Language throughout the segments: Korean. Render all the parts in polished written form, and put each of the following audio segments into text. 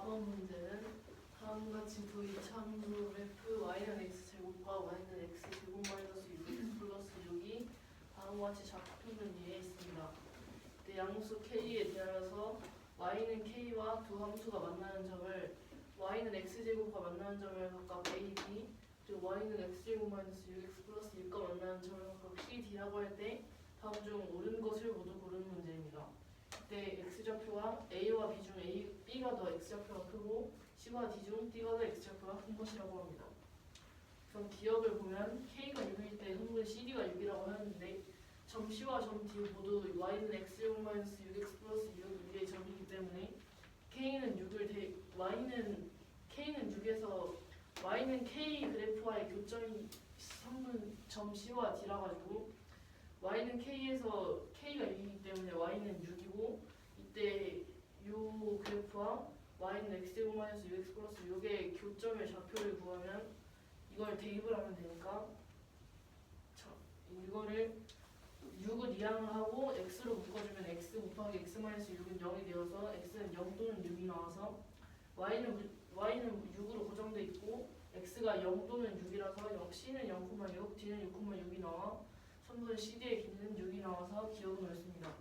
다음 문제는 다음과 같이 두 이차 함수 f y는 x제곱과 y는 x제곱 마이너스 6x 플러스 6이 다음과 같이 작품은 위에 있습니다. 이때 양수 k에 대하여서 y는 k와 두 함수가 만나는 점을 y는 x제곱과 만나는 점을 각각 a, b 그리고 y는 x제곱 마이너스 6x 플러스 6과 만나는 점을 각각 c, d라고 할 때 다음 중 옳은 것을 모두 고르는 문제입니다. 이때 x좌표가 a와 b 중 b가 더 x좌표가 크고 c와 d 중 d가 더 x좌표가 큰 것이라고 합니다. 우선 기억을 보면 k가 6일 때 선분 cd가 6이라고 하였는데 점 c와 점 d 모두 y는 x제곱 마이너스 6x 플러스 6의 점이기 때문에 k는 6에서 y는 k 그래프와의 교점이 선분 점 c와 d라 가지고 y는 k에서 k가 6이기 때문에 y는 6이고 이때 요 그래프와 y는 x제곱 마이너스 6x 플러스 6의 교점의 좌표를 구하면 이걸 대입을 하면 되니까 이거를 6을 이항을 하고 x로 묶어주면 x 곱하기 x 마이너스 6은 0이 되어서 x는 0 또는 6이 나와서 y는 6으로 고정돼 있고 x가 0 또는 6이라서 c는 0,6, d는 6,6이 나와 선분 CD의 길이는 6이 나와서 기억은 옳습니다.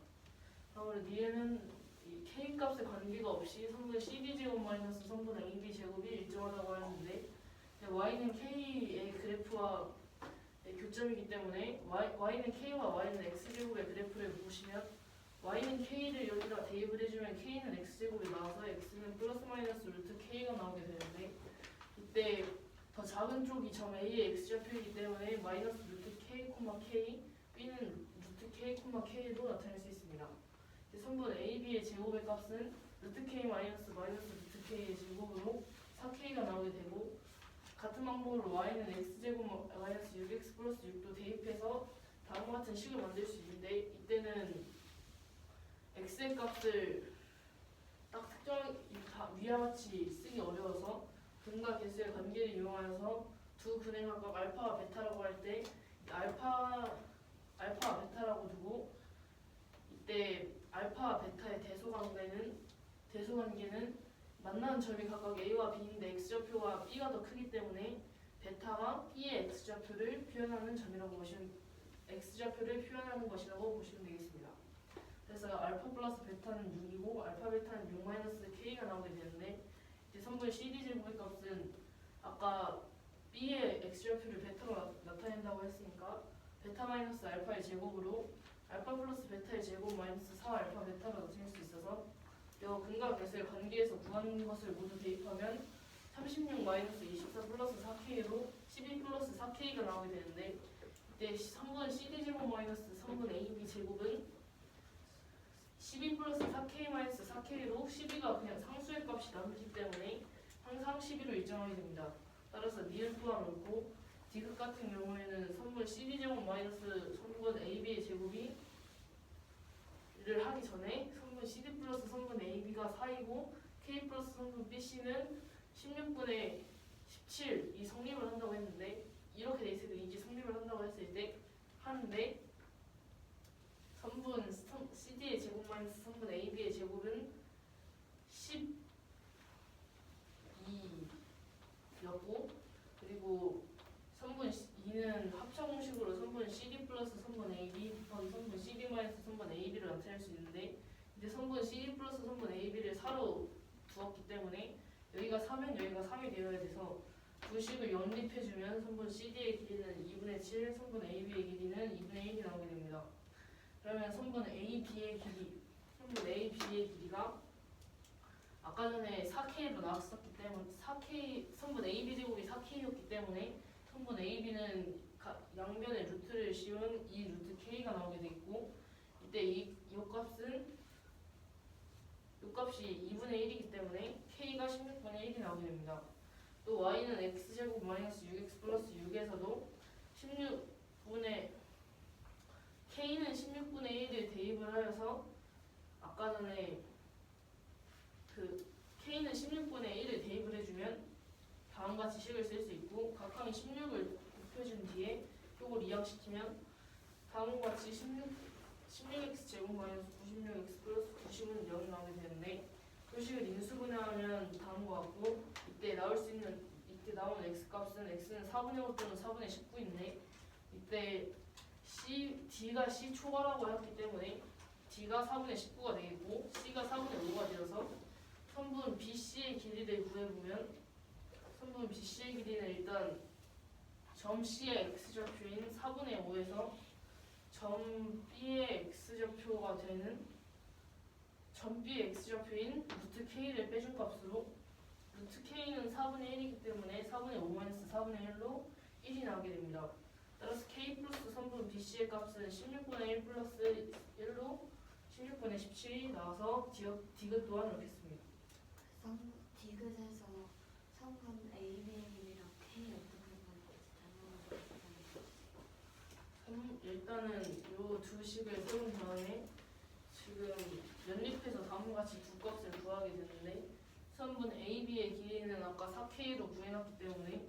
다음으로 뒤에는 이 K 값의 관계가 없이 선분 CD제곱 마이너스 선분 AB제곱이 일정하다고 하는데 Y는 K의 그래프와 교점이기 때문에 Y는 K와 Y는 X제곱의 그래프를 보시면 Y는 K를 여기다 대입을 해주면 K는 X제곱이 나와서 X는 플러스 마이너스 루트 K가 나오게 되는데 이때 더 작은 쪽이 점 A의 X좌표이기 때문에 마이너스 루트 K, K, B는 루트 K, K로 나타낼 수 있습니다. 선분 AB의 제곱의 값은 루트 K 마이너스 루트 K의 제곱으로 4K가 나오게 되고 같은 방법으로 Y는 X제곱 마이너스 6X 플러스 6도 대입해서 다음과 같은 식을 만들 수 있는데 이때는 X의 값을 딱 위와 같이 쓰기 어려워서 근과 개수의 관계를 이용하여서 두 근의 각각 알파와 베타라고 할 때 알파와 베타라고 두고 이때 알파와 베타의 대소관계는 만나는 점이 각각 a와 b인데 x좌표가 b가 더 크기 때문에 베타가 b의 x좌표를 표현하는 것이라고 보시면 되겠습니다. 그래서 알파 플러스 베타는 6이고 알파 베타는 6 마이너스 k가 나오게 되는데 이제 선분 CD 제곱의 값은 아까 b의 x좌표를 베타로 나타낸다고 했으니까 베타 마이너스 알파의 제곱으로 알파 플러스 베타의 제곱 마이너스 4 알파 베타로 나타낼 수 있어서 이 근과 개수의 관계에서 구하는 것을 모두 대입하면 36 마이너스 24 플러스 4k로 12 플러스 4k가 나오게 되는데 이때 3분 CD 제곱 마이너스 3분 AB 제곱은 12 플러스 4k 마이너스 4k로 12가 그냥 상수의 값이 남기 때문에 항상 12로 일정하게 됩니다. 따라서 니은 또한 옳고 디귿 같은 경우에는 선분 CD제곱 마이너스 선분 AB의 제곱이 를 하기 전에 선분 CD 플러스 선분 AB가 4이고 K 플러스 선분 BC는 16분의 17이 성립을 한다고 했는데 이렇게 돼 있을 때 이게 성립을 한다고 했을 때 하는데 선분 CD의 제곱 마이너스 선분 AB의 제곱은 12였고 그리고 선분 2는 합차 공식으로 선분 CD 플러스 선분 AB 곱하기 선분 CD 마이너스 선분 AB를 나타낼 수 있는데 이제 선분 CD 플러스 선분 AB를 4로 두었기 때문에 여기가 4면 여기가 3이 되어야 돼서 두 식을 연립해주면 선분 CD의 길이는 2분의 7, 선분 AB의 길이는 2분의 1이 나오게 됩니다. 그러면 선분 AB의 길이가 아까 전에 4K로 나왔었기 때문에 선분 AB 제곱이 4K였기 때문에 선분 AB는 양변에 루트를 씌운 이 루트 K가 나오게 돼 있고 이때 이 값이 2분의 1이기 때문에 K가 16분의 1이 나오게 됩니다. 또 Y는 X제곱 마이너스 6X 플러스 6에서도 K는 16분의 1을 대입을 하여서 아까 전에 K는 16분의 1을 대입을 해주면 다음과 같이 식을 쓸 수 있고 각항이 16을 곱해준 뒤에 이걸 이항시키면 다음과 같이 16x 제곱 마이너스 96x 플러스 90은 0이 나오게 되는데 그 식을 인수분해하면 다음과 것 같고 이때 나오는 x 값은 x는 4분의 5 또는 4분의 19인데 이때 d가 c 초과라고 했기 때문에 d가 4분의 19가 되겠고 c가 4분의 5가 되어서 선분 BC의 길이를 구해보면 선분 BC의 길이는 일단 점 C의 x좌표인 4분의 5에서 점 B의 x좌표가 되는 점 B의 x좌표인 루트 K를 빼준 값으로 루트 K는 4분의 1이기 때문에 4분의 5-4분의 1로 1이 나오게 됩니다. 따라서 K 플러스 선분 BC의 값은 16분의 1 플러스 1로 16분의 17이 나와서 디귿 또한 넣겠습니다. 디귿에서 성분 AB의 길이랑 K 어떻게 구할지 일단은 요 두 식을 세운 다음에 지금 연립해서 다음과 같이 두 값을 구하게 되는데 선분 AB의 길이는 아까 4K로 구해놨기 때문에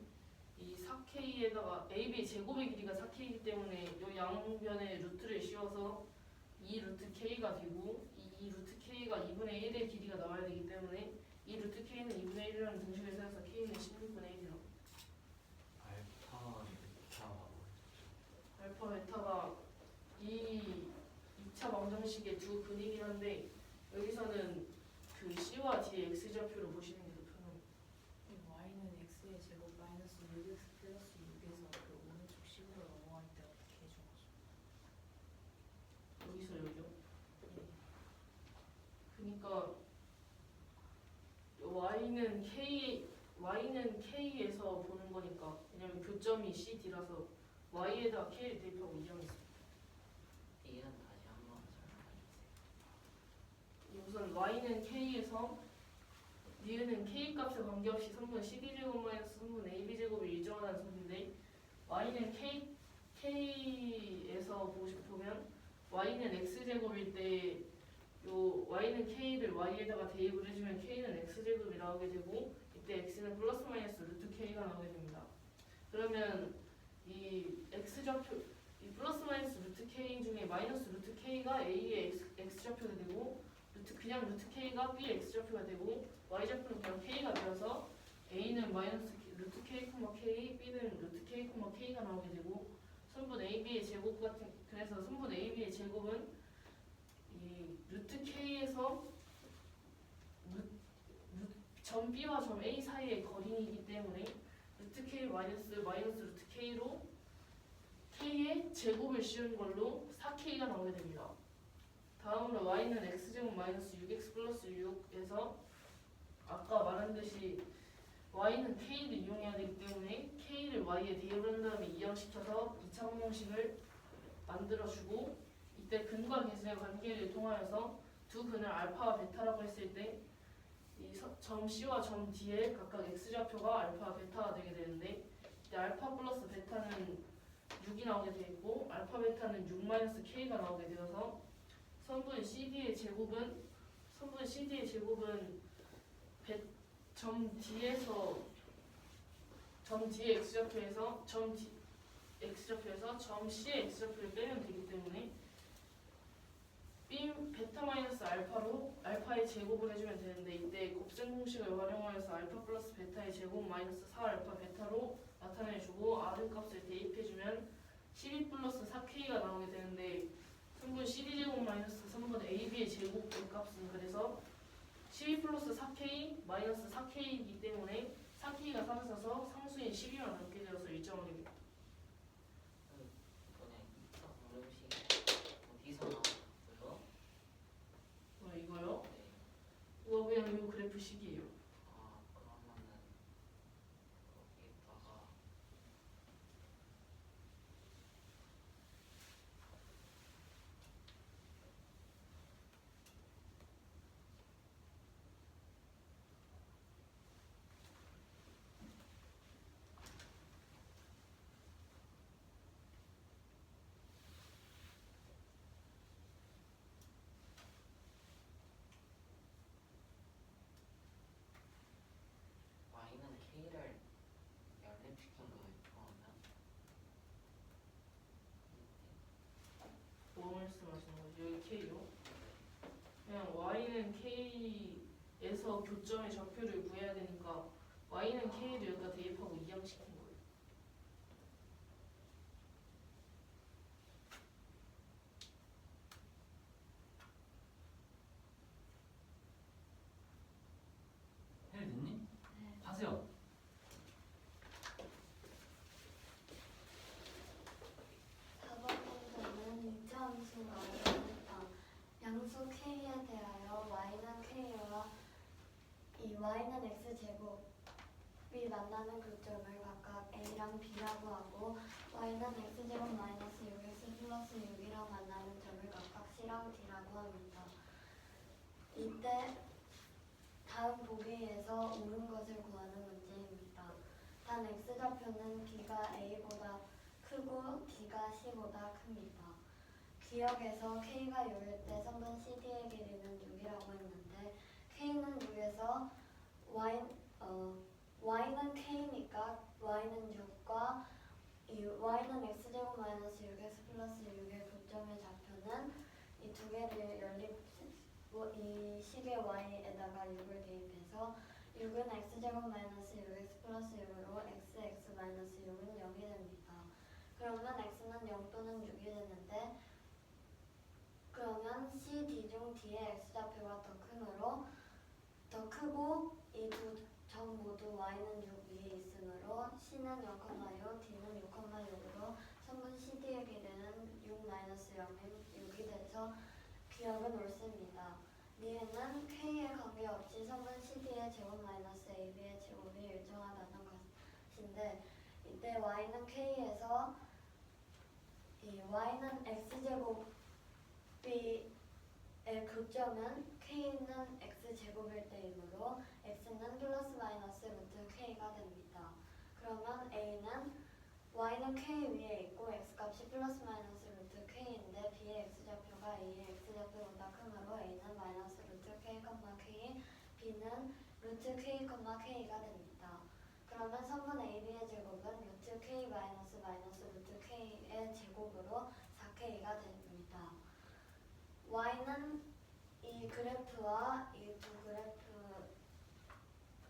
이 4K에다가 AB의 제곱의 길이가 4K이기 때문에 이 양변에 루트를 씌워서 2 루트 K가 되고 이 루트 K가 2분의 1의 길이가 나와야 되기 때문에 이 루트 K는 2분의 1이라는 공식을 써서 K는 16분의 1이요. 알파, 베타가 이 2차 방정식의 두 근이긴 한데 여기서는 그 C와 D의 X좌표로 보시는 게 더 편합니다. y는 x의 제곱 마이너스 6x 플러스 6에서 그 오른쪽 식으로 넘어갈 때 어떻게 해줘가지고 여기서 여기요. 그러니까 y는 K에서 보는 거니까 왜냐면 교점이 C, D라서 y에다 K를 대입하고 이항했습니다. 이해는 다시 한번 설명해 주세요. 우선 y는 K에서 니은은 K 값에 관계없이 선분 CD제곱 마이너스 선분 AB제곱을 일정하다는 소리인데 y는 K에서 보면 y는 X제곱일 때 요 y는 K를 y에다가 대입을 해주면 K는 X제곱이 나오게 되고 이때 X는 플러스 마이너스 루트 K가 나오게 됩니다. 그러면 이 X좌표 이 플러스 마이너스 루트 K 중에 마이너스 루트 K가 A의 X좌표가 되고 그냥 루트 K가 B의 X좌표가 되고 Y좌표는 그냥 K가 되어서 A는 마이너스 루트 K, K, B는 루트 K, K가 나오게 되고 선분 AB의 제곱 같은 그래서 선분 AB의 제곱은 이 루트 K에서 점 B와 점 A 사이의 거리이기 때문에 루트 K 마이너스 루트 K로 K의 제곱을 씌운 걸로 4K가 나오게 됩니다. 다음으로 y는 x제곱 마이너스 6x 플러스 6에서 아까 말한 듯이 y는 k를 이용해야 되기 때문에 k를 y에 대입한 다음에 이항시켜서 2차 방정식을 만들어주고 이때 근과 계수의 관계를 통하여서 두 근을 알파와 베타라고 했을 때 이 점 C와 점 D의 각각 x좌표가 알파와 베타가 되게 되는데 이때 알파 플러스 베타는 6이 나오게 되고 알파 베타는 6 마이너스 k가 나오게 되어서 선분 CD의 제곱은 점 D의 x좌표에서 점 C의 x좌표를 빼면 되기 때문에 베타 마이너스 알파로 알파의 제곱을 해주면 되는데 이때 곱셈 공식을 활용하여서 알파 플러스 베타의 제곱 마이너스 4알파 베타로 나타내주고 R은 값을 대입해주면 12 플러스 4K가 나오게 되는데 선분 CD제곱 마이너스 선분 AB의 제곱의 값은 그래서 12 플러스 4K 마이너스 4K이기 때문에 4K가 사라져서 상수인 12만 남게 되어서 일정하게 됩니다. 이번에 2차 방정식 어디서 나왔고요? 이거요? 네. 이거 그냥 이 그래프식이에요. 그러면은 거기에다가 y는 k를 연립시킨 거예요. 그러면 뭐 말씀하시는 거죠? 여기 K요? 그냥 y는 K 에서 교점의 좌표를 구해야 되니까 y는 k를 여기다 대입하고 이항시킨 거예요. 해냈니? 네. 하세요. 4번 문제는 이차함수 나옵니다. 양수 k에 대하여 y는 k와 이 y는 x제곱이 만나는 교점을 각각 a랑 b라고 하고 y는 x제곱 마이너스 6x 플러스 6이랑 만나는 점을 각각 c랑 d라고 합니다. 이때 다음 보기에서 옳은 것을 구하는 문제입니다. 단 x좌표는 b가 a보다 크고 d가 c보다 큽니다. 기억에서 k가 6일 때 선분 CD의 길이는 6이라고 했는데 k는 6에서 y는 k니까 y는 6과 이 y는 x제곱 마이너스 6x 플러스 6의 교점의 좌표는 이 두 개를 이 식의 y에다가 6을 대입해서 6은 x제곱 마이너스 6x 플러스 6으로 x 마이너스 6은 0이 됩니다. 그러면 x는 0 또는 6이 되는데 그러면 C, D 중 D의 x좌표가 더 크므로 더 크고 이 두 점 모두 y는 6 위에 있으므로 C는 0,6, D는 6,6으로 선분 CD의 길이는 6-0인 6이 돼서 기억은 옳습니다. 니은은 K에 관계없이 선분 CD의 제곱 마이너스 AB의 제곱이 일정하다는 것인데 이때 y는 K에서 이 y는 x제곱의 교점은 k는 x제곱일 때이므로 x는 플러스 마이너스 루트 k가 됩니다. 그러면 a는 y는 k 위에 있고 x값이 플러스 마이너스 루트 k인데 b의 x좌표가 a의 x좌표보다 크므로 a는 마이너스 루트 k, k, b는 루트 k, k가 됩니다. 그러면 선분 AB의 제곱은 루트 K 마이너스 루트 K의 제곱으로 4K가 됩니다. Y는 이 그래프와 이 두 그래프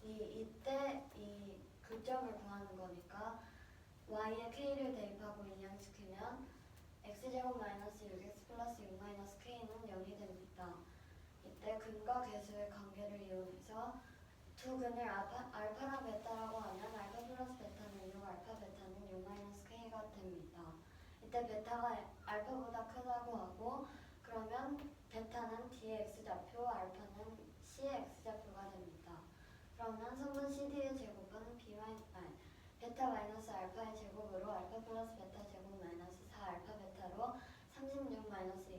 이때 이 교점을 구하는 거니까 Y에 K를 대입하고 이항시키면 X제곱 마이너스 6X 플러스 6 마이너스 K는 0이 됩니다. 이때 근과 계수의 관계를 이용해서 두 근을 알파랑 베타라고 하면 알파 플러스 베타는 6, 알파 베타는 6 마이너스 k가 됩니다. 이때 베타가 알파보다 크다고 하고 그러면 베타는 D의 x좌표, 알파는 C의 x좌표가 됩니다. 그러면 선분 CD의 제곱은 베타 마이너스 알파의 제곱으로 알파 플러스 베타 제곱 마이너스 4 알파 베타로 36 마이너스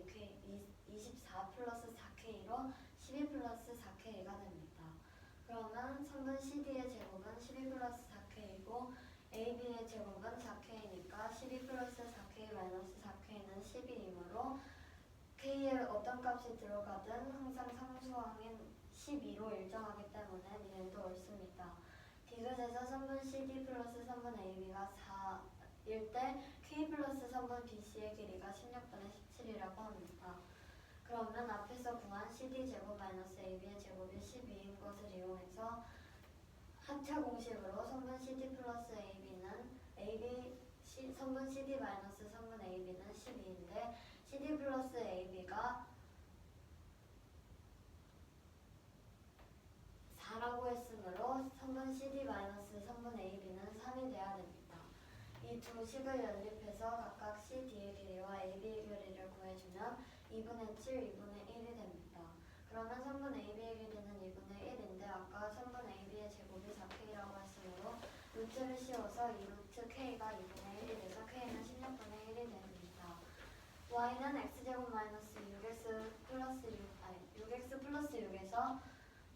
24 플러스 4K로 12 플러스 4K가 됩니다. 그러면 선분 CD의 제곱은 12 플러스 4K이고 AB의 제곱은 4K니까 12 플러스 4K 마이너스 4K는 12이므로 K에 어떤 값이 들어가든 항상 상수항인 12로 일정하기 때문에 니은도 옳습니다. 디귿에서 선분 CD 플러스 선분 AB가 4일 때 K 플러스 선분 BC의 길이가 16분의 17이라고 합니다. 그러면 앞에서 구한 CD 제곱 마이너스 AB의 제곱이 12인 것을 이용해서 합차 공식으로 선분 CD 플러스 AB는 선분 CD 마이너스 선분 AB는 12인데 CD 플러스 AB가 4라고 했으므로 선분 CD 마이너스 선분 AB는 3이 돼야 됩니다. 이 두 식을 연립해서 각각 CD의 길이와 AB의 길이를 구해주면 2분의 7, 2분의 1이 됩니다. 그러면 선분 AB의 길이는 2분의 1인데 아까 선분 AB의 제곱이 4K라고 했으므로 루트를 씌워서 이 루트 K가 2분의 1이 돼서 K는 16분의 1이 됩니다. Y는 X제곱 마이너스 6X 플러스 6에서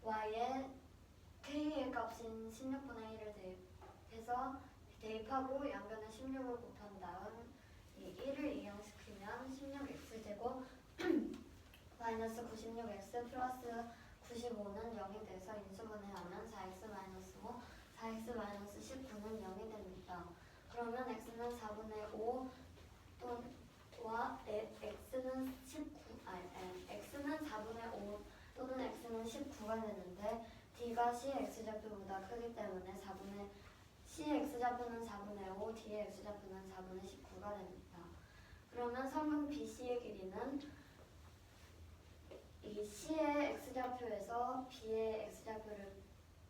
Y의 K의 값인 16분의 1을 대입하고 양변에 16을 곱한 다음 이 1을 이항시키면 16X제곱 마이너스 96X 플러스 95는 0이 돼서 인수분해하면 4X 마이너스 5, 4X 마이너스 19는 0이 됩니다. 그러면 X는 4분의 5 X는 4분의 5 또는 X는 D는 19가 되는데 D가 C의 X좌표보다 크기 때문에 C의 X좌표는 4분의 5, D의 X좌표는 4분의 19가 됩니다. 그러면 선분 BC의 길이는 이 C의 X좌표에서 B의 X좌표를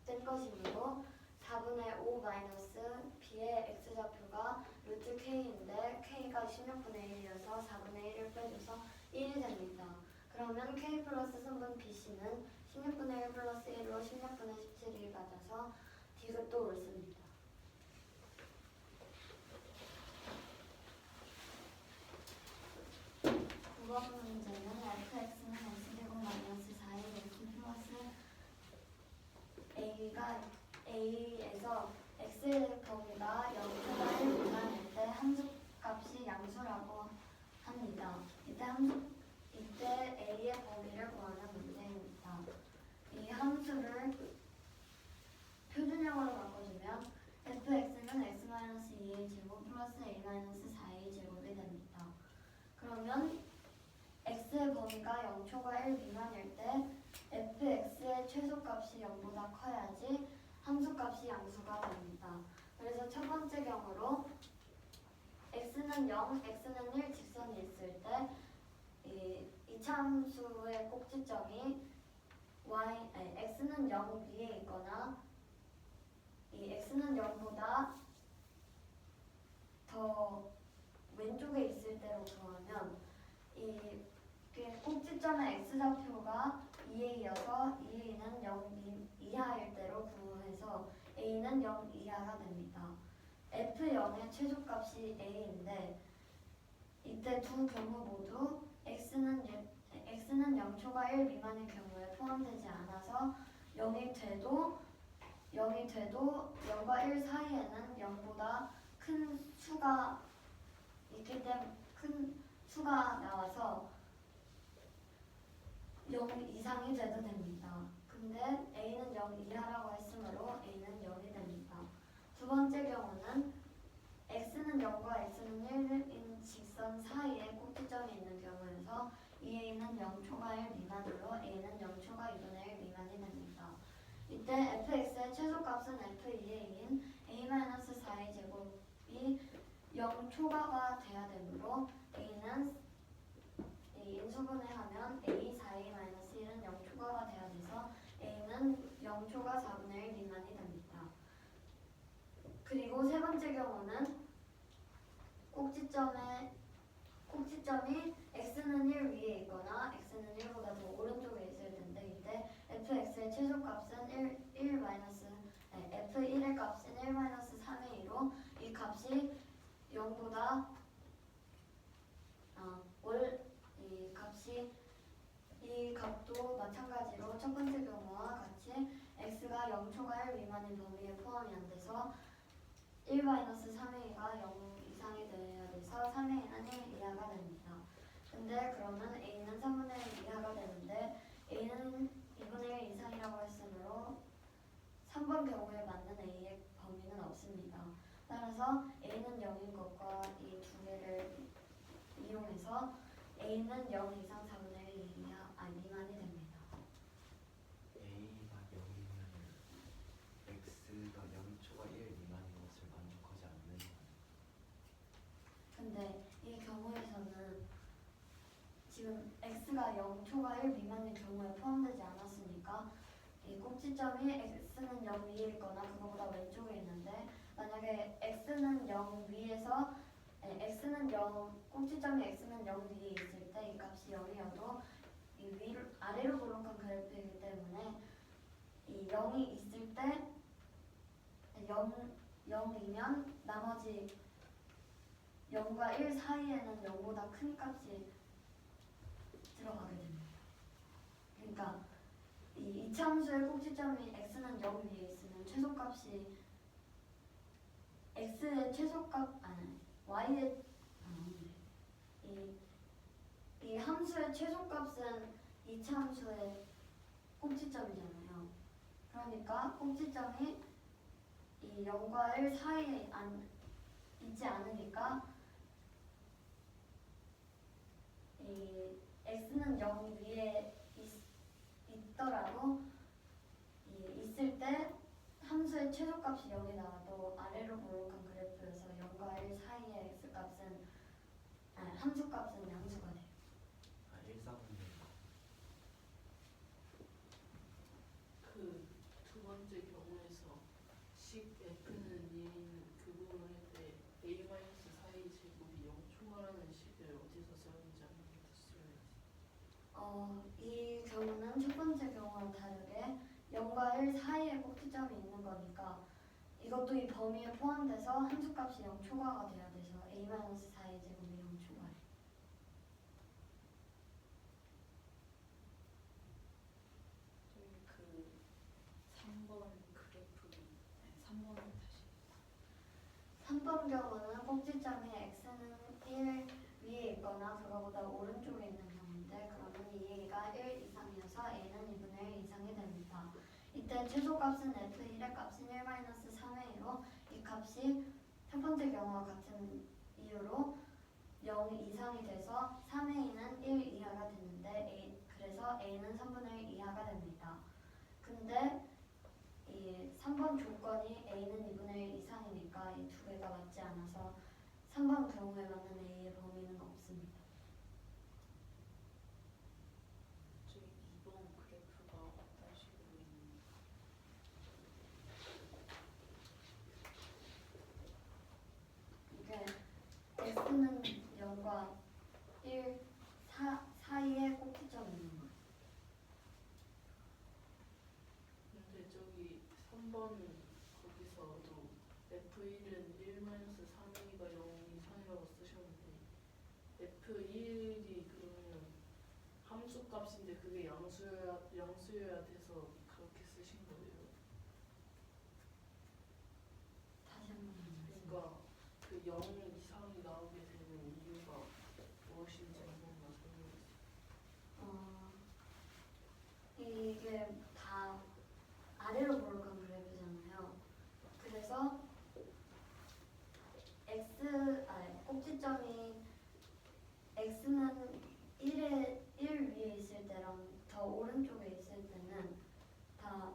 뺀 것이므로 4분의 5 마이너스 B의 X좌표가 루트 K인데 K가 16분의 1이어서 4분의 1을 빼줘서 1이 됩니다. 그러면 K 플러스 선분 BC는 16분의 1 플러스 1로 16분의 17이 받아서 D가 옳습니다. 두 번째 문제는 fx는 x제곱 마이너스 4의 x 플러스 a가 a에서 x의 범위가 0보다 1 미만일 때 함수값이 양수라고 합니다. 이때 a의 범위를 구하는 문제입니다. 이 함수를 표준형으로 바꿔주면 fx는 x-2의 제곱 플러스 a-4의 제곱이 됩니다. 그러면 x의 범위가 0초가 1 미만일 때 fx의 최소값이 0보다 커야지 함수값이 양수가 됩니다. 그래서 첫 번째 경우로 x는 0, x는 1 직선이 있을 때 이차함수의 꼭지점이 x는 0 위에 있거나 이 x는 0보다 더 왼쪽에 있을 때로 구하면 이 꼭지점의 x좌표가 2a여서 2a는 0 이하일 때로 구해서 a는 0 이하가 됩니다. f0의 최소값이 a인데 이때 두 경우 모두 x는 0초가 1 미만의 경우에 포함되지 않아서 0이 돼도 0과 1 사이에는 0보다 큰 수가 있기 때문에 큰 수가 나와서 0 이상이 돼도 됩니다. 근데 a는 0 이하라고 했으므로 a는 0이 됩니다. 두 번째 경우는 x는 0과 x는 1인 직선 사이에 꼭지점이 있는 경우에서 이 a는 0초가 1 미만으로 a는 0초가 2분의 1 미만이 됩니다. 이때 fx의 최소값은 f2a인 a-4의 제곱이 0초가가 돼야 되므로 a는 인수분해 하면 a 4a-1은 0초가가 돼야 돼서 a는 0초가 4분의 1 미만이 됩니다. 그리고 세 번째 경우는 꼭지점이 x는 1 위에 있거나 x는 1보다 더 오른쪽에 있을 텐데 이때 fx의 최소값은 f1의 값은 1-3의 2로 이 값이 0보다 이 값도 마찬가지로 첫 번째 경우와 같이 x가 0초가 1 미만인 범위에 포함이 안 돼서 1-3의 2가 0 이상이 돼야 돼서 3의 2는 1 이하가 됩니다. 근데 그러면 a는 3분의 1 이하가 되는데 a는 2분의 1 이상이라고 했으므로 3번 경우에 맞는 a의 범위는 없습니다. 따라서 a는 0인 것과 이 두 개를 이용해서 a는 0 이상 4분의 1 미만이 됩니다. a가 0이면 x가 0초가 1 미만인 것을 만족하지 않는 거예요. 근데 이 경우에서는 지금 x가 0초가 1 미만인 경우에 포함되지 않았으니까 이 꼭지점이 x는 0 위에 있거나 그거보다 왼쪽에 있는데 만약에 x는 0 위에서 꼭지점이 x는 0 위에 있을 때 이 값이 0이어도 이 아래로 볼록한 그래프이기 때문에 이 0이 있을 때 0이면 나머지 0과 1 사이에는 0보다 큰 값이 들어가게 됩니다. 그러니까 이 이차함수의 꼭지점이 x는 0 위에 있으면 최소값이 x의 최소값 y의 이 함수의 최소값은 이차함수의 꼭지점이잖아요. 그러니까 꼭지점이 이 0과 1 사이에 있지 않으니까 이 x는 0 위에 있더라도 있을 때 함수의 최소값이 0이 나와도 아래로 볼록한 그래프여서 0과 1 사이의 x값은 함수값은 양수가 돼요. 아, 1사분의 그 두 번째 경우에서 식 f는 2a는 그 부분을 할 때 a-4의 제곱이 0 초과라는 식을 어디서 썼는지 안 써야지. 이 경우는 첫 번째 경우와 다르게 0과 1 사이에 꼭지점이 있는 거니까 이것도 이 범위에 포함돼서 함수값이 0 초과가 돼야 돼서 a-4의 제곱이 0 초과예요. 저희 그 3번 그래프 3번을 다시 3번 경우는 꼭지점이 x는 1 위에 있거나 그거보다 오른쪽에 있는 경우인데 그러면 이 a가 1 이상이어서 a는 2분의 1 이상이 됩니다. 이때 최소값은 f1의 값은 1-3a로 이 값이 첫 번째 경우와 같은 이유로 0 이상이 돼서 3a는 1 이하가 되는데 그래서 a는 3분의 1 이하가 됩니다. 근데 이 3번 조건이 a는 2분의 1 이상이니까 이 두 개가 맞지 않아서 3번 경우에 맞는 a의 범위는 없습니다. 저희 2번 그래프가 어떤 식으로 있는 이게 x는 0과 1 사이에 꼭지점이 있는 거예요. 근데 저기 3번 거기서도 f1은 1-3a가 0 이상이라고 쓰셨는데 f1이 그러면 함수값인데 그게 양수여야 돼서 그렇게 쓰신 거예요. 다시 한 번 말씀해 그러니까 그 0 이상이 나오게 되는 이유가 무엇인지 한 번만 설명해 주세요. 이게 다 아래로 볼록한 그래프잖아요. 그래서 꼭지점이 x는 1 위에 있을 때랑 더 오른쪽에 있을 때는 다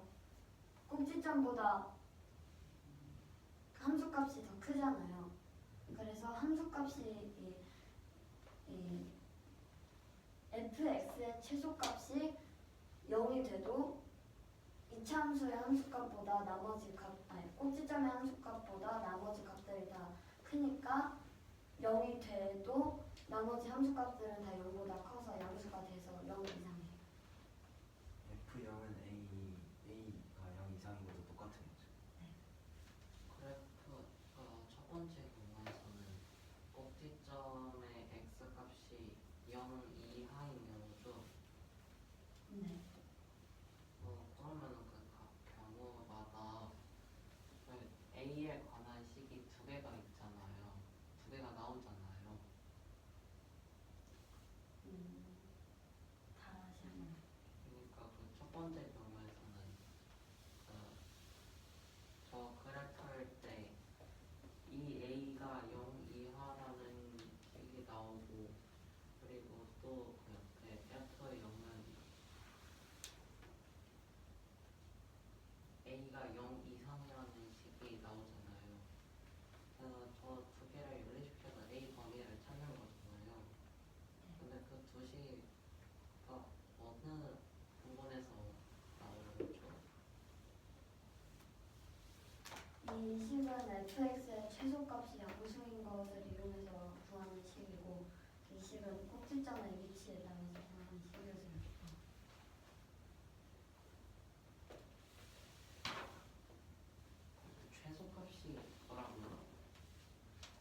꼭지점보다 함수값이 더 크잖아요. 그래서 함수값이 이 fx의 최소값이 0이 돼도 이차 함수의 함수값보다 꼭지점의 함수값보다 나머지 값들이 다 크니까 0이 돼도 나머지 함수값들은 다 0보다 커서 양수가 돼서 0 이상이에요. F0은 A가 0 이상인 것도 똑같은 거죠. 그래프가 첫 번째 경우에서는 꼭지점의 x값이 0 이하인 경우죠. 네. 그러면은 그 경우마다 A에 관한 식이 두 개가 있잖아요. 두 개가 나오잖아요. 다시 한번. 그러니까 그 첫 번째 경우에서는 저 그래프 할 때 이 A가 0 이하라는 식이 나오고 그리고 또 그 옆에 F0은 A가 0 이상이라는 식이 나오잖아요. 그래서 저 두 개를 연립시켜서 A 범위를 찾는 거잖아요. 근데 그 두 식이 어느 부분에서 나오는 거죠? 이 식은 fx의 최소값이 양수인 것을 이용해서 구하는 식이고 이 식은 꼭지점의 위치에 따라서 구하는 식이어서요. 최소값이 뭐라고요?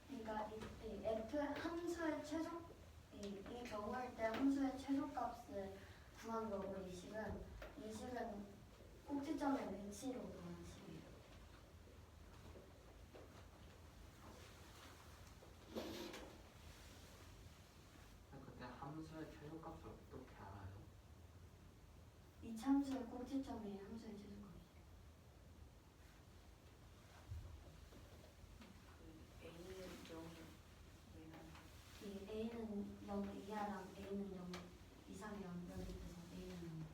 그러니까 이 f 함수의 최소 이 경우일 때 함수의 최소값을 구한 거고 이 식은 꼭지점의 위치로 구하는 식이에요. 근데 함수의 최소값을 어떻게 알아요? 이 함수의 꼭지점이 함수의 최소값이에요. 그 A는 0 이 a는 0 이하랑 a는 0 이상이랑 연립해서 a는 0 돼요.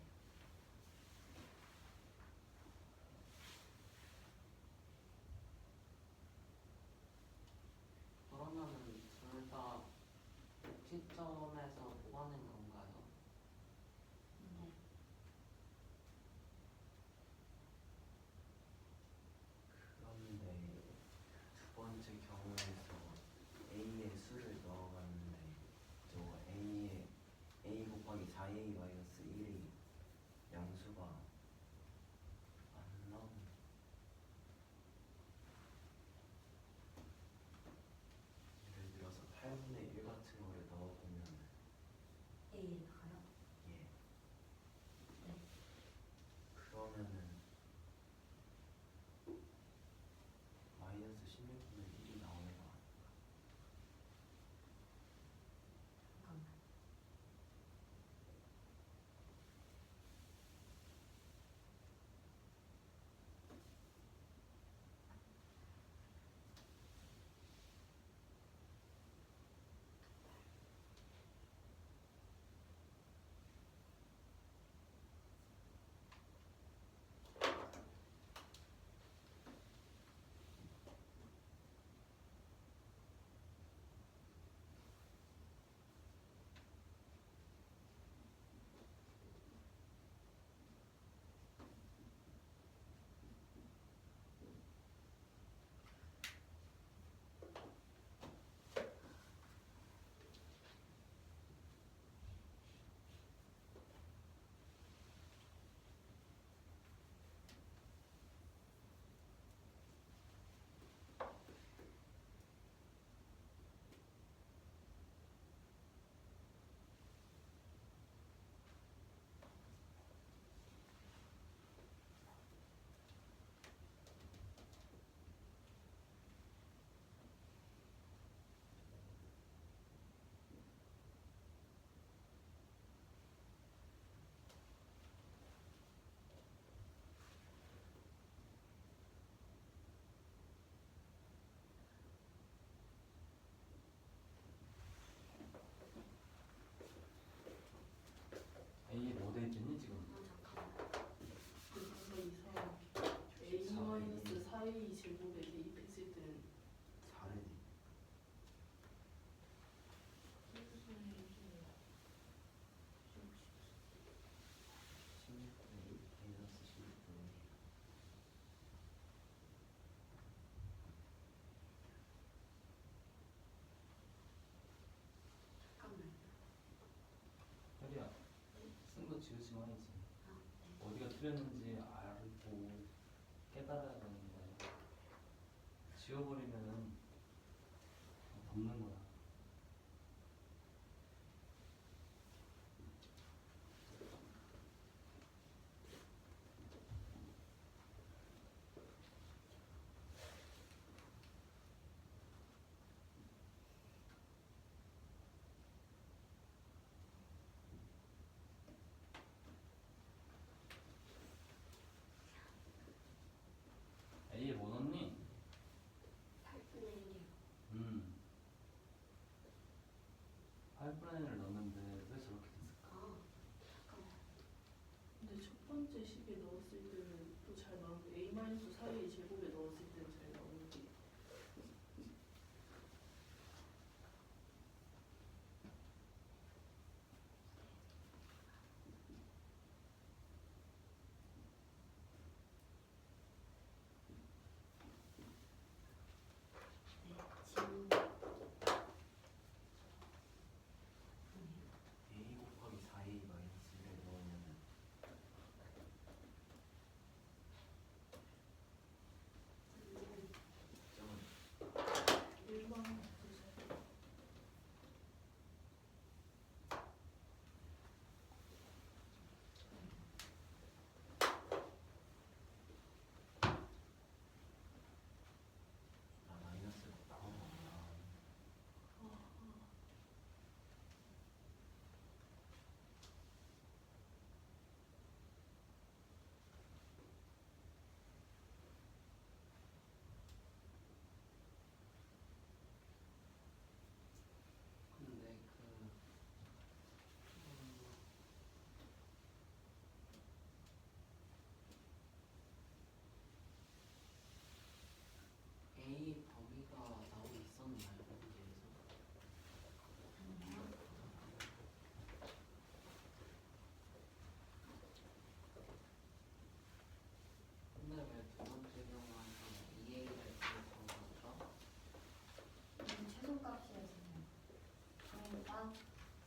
4a 제곱에 대입했을 때는 4를 16분의 1 마이너스 16분의 1. 잠깐만요. 혜리야, 쓴 거 지우지 마 이제. 아, 네. 어디가 틀렸는지 알고 깨달아야 되는 거야. 지워버리면은 덮는 거야. A에 뭐 넣니? 8분의 1이요. 8분의 1을 넣는데 왜 저렇게 됐을까? 아, 잠깐만. 근데 첫 번째 식에 넣었을 때는 또 잘 나오고 a-4a 제곱에 넣었을 때는 잘 나오는데 네, 지금 a 곱하기 4a 마이너스 1을 넣으면은 점은 일반 없으세요? 마이너스가 나온 거구나. 근데 A 범위가 나오고 있었나요? 문제에서? 아니요. 근데 왜 두 번째 경우에서는 EA를 대입한 거죠? 최소값이었어요. 그러니까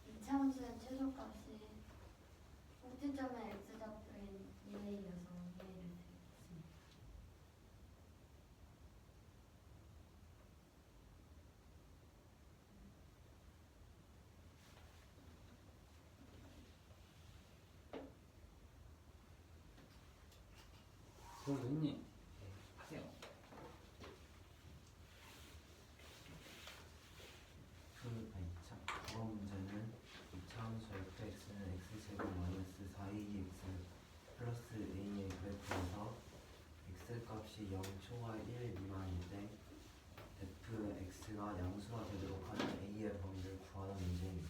이차함수의 최소값이 꼭지점의 x좌표인 2a여서 2a를 대입했습니다. 그걸 넣니? 하세요. 이번 문제는 2차 함수 fx는 x제곱 마이너스 4ax 플러스 a의 그래프에서 x값이 0초와 1 미만일 때 fx가 양수가 되도록 하는 a의 범위를 구하는 문제입니다.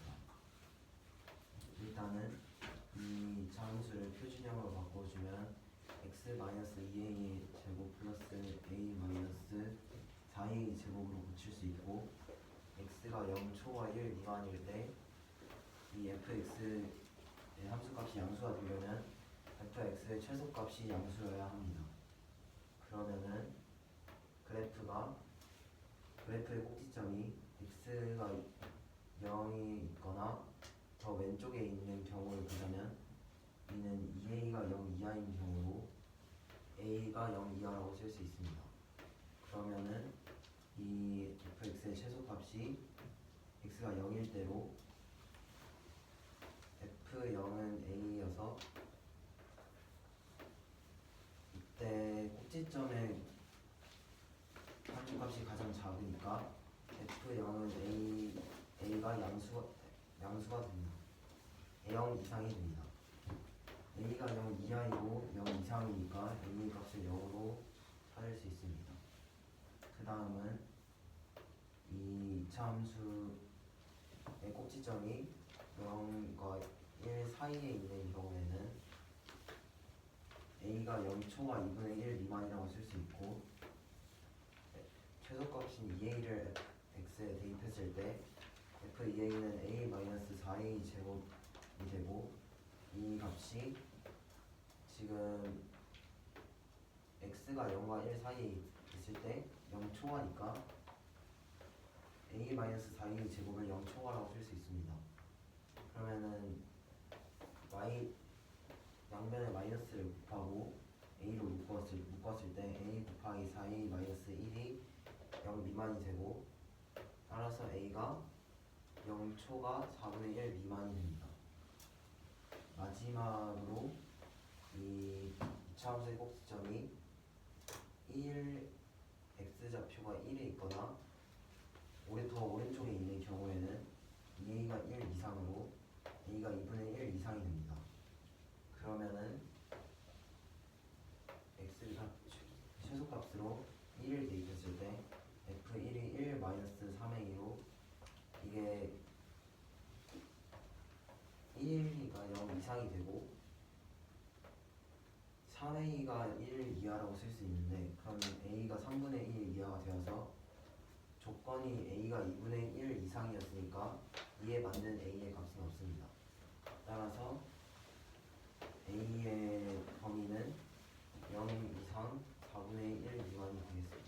일단은 이 2차 함수를 표준형으로 바꿔주면 x-2a 제곱 플러스 a 마이너스 4a 제곱으로 고칠 수 있고 x가 0초와 1 미만일 때 이 fx의 함수값이 양수가 되려면 fx의 최소값이 양수여야 합니다. 그러면은 그래프의 꼭지점이 x가 0이 있거나 더 왼쪽에 있는 경우를 보자면 이는 2a가 0 이하인 경우로 a가 0 이하라고 쓸 수 있습니다. 그러면은 이 fx의 최소값이 x가 0일 때로 f0은 a여서 이때 꼭지점의 함수값이 가장 작으니까 f0은 a가 양수가 됩니다. a0 이상이 됩니다. a가 0 이하이고 0 이상이니까 a 값을 0으로 찾을 수 있습니다. 그 다음은 이 2차 함수의 꼭지점이 0과 1 사이에 있는 경우에는 a가 0초와 2분의 1 미만이라고 쓸 수 있고 최소값인 2a를 x에 대입했을 때 f2a는 a-4a 제곱이 되고 이 값이 지금 x가 0과 1 사이에 있을 때 0초과니까 a-4a 제곱을 0초과라고 쓸 수 있습니다. 그러면은 y 양변에 마이너스를 곱하고 a로 묶었을 때 a 곱하기 4a 마이너스 1이 0 미만이 되고 따라서 a가 0초가 4분의 1 미만이 됩니다. 마지막으로 이 이차함수의 꼭지점이 1 x좌표가 1에 있거나 더 오른쪽에 있는 경우에는 2a가 1 이상으로 a가 2분의 1 이상이 됩니다. 그러면은 x가 최소값으로 1을 대입했을 때 f1이 1 마이너스 3a로 이게 1가 0 이상이 되고 3a가 1 이하라고 쓸 수 있는데 그러면 a가 3분의 1 이하가 되어서 조건이 a가 2분의 1 이상이었으니까 이에 맞는 a의 값은 없습니다. 따라서 a의 범위는 0 이상 4분의 1 미만이 되겠습니다.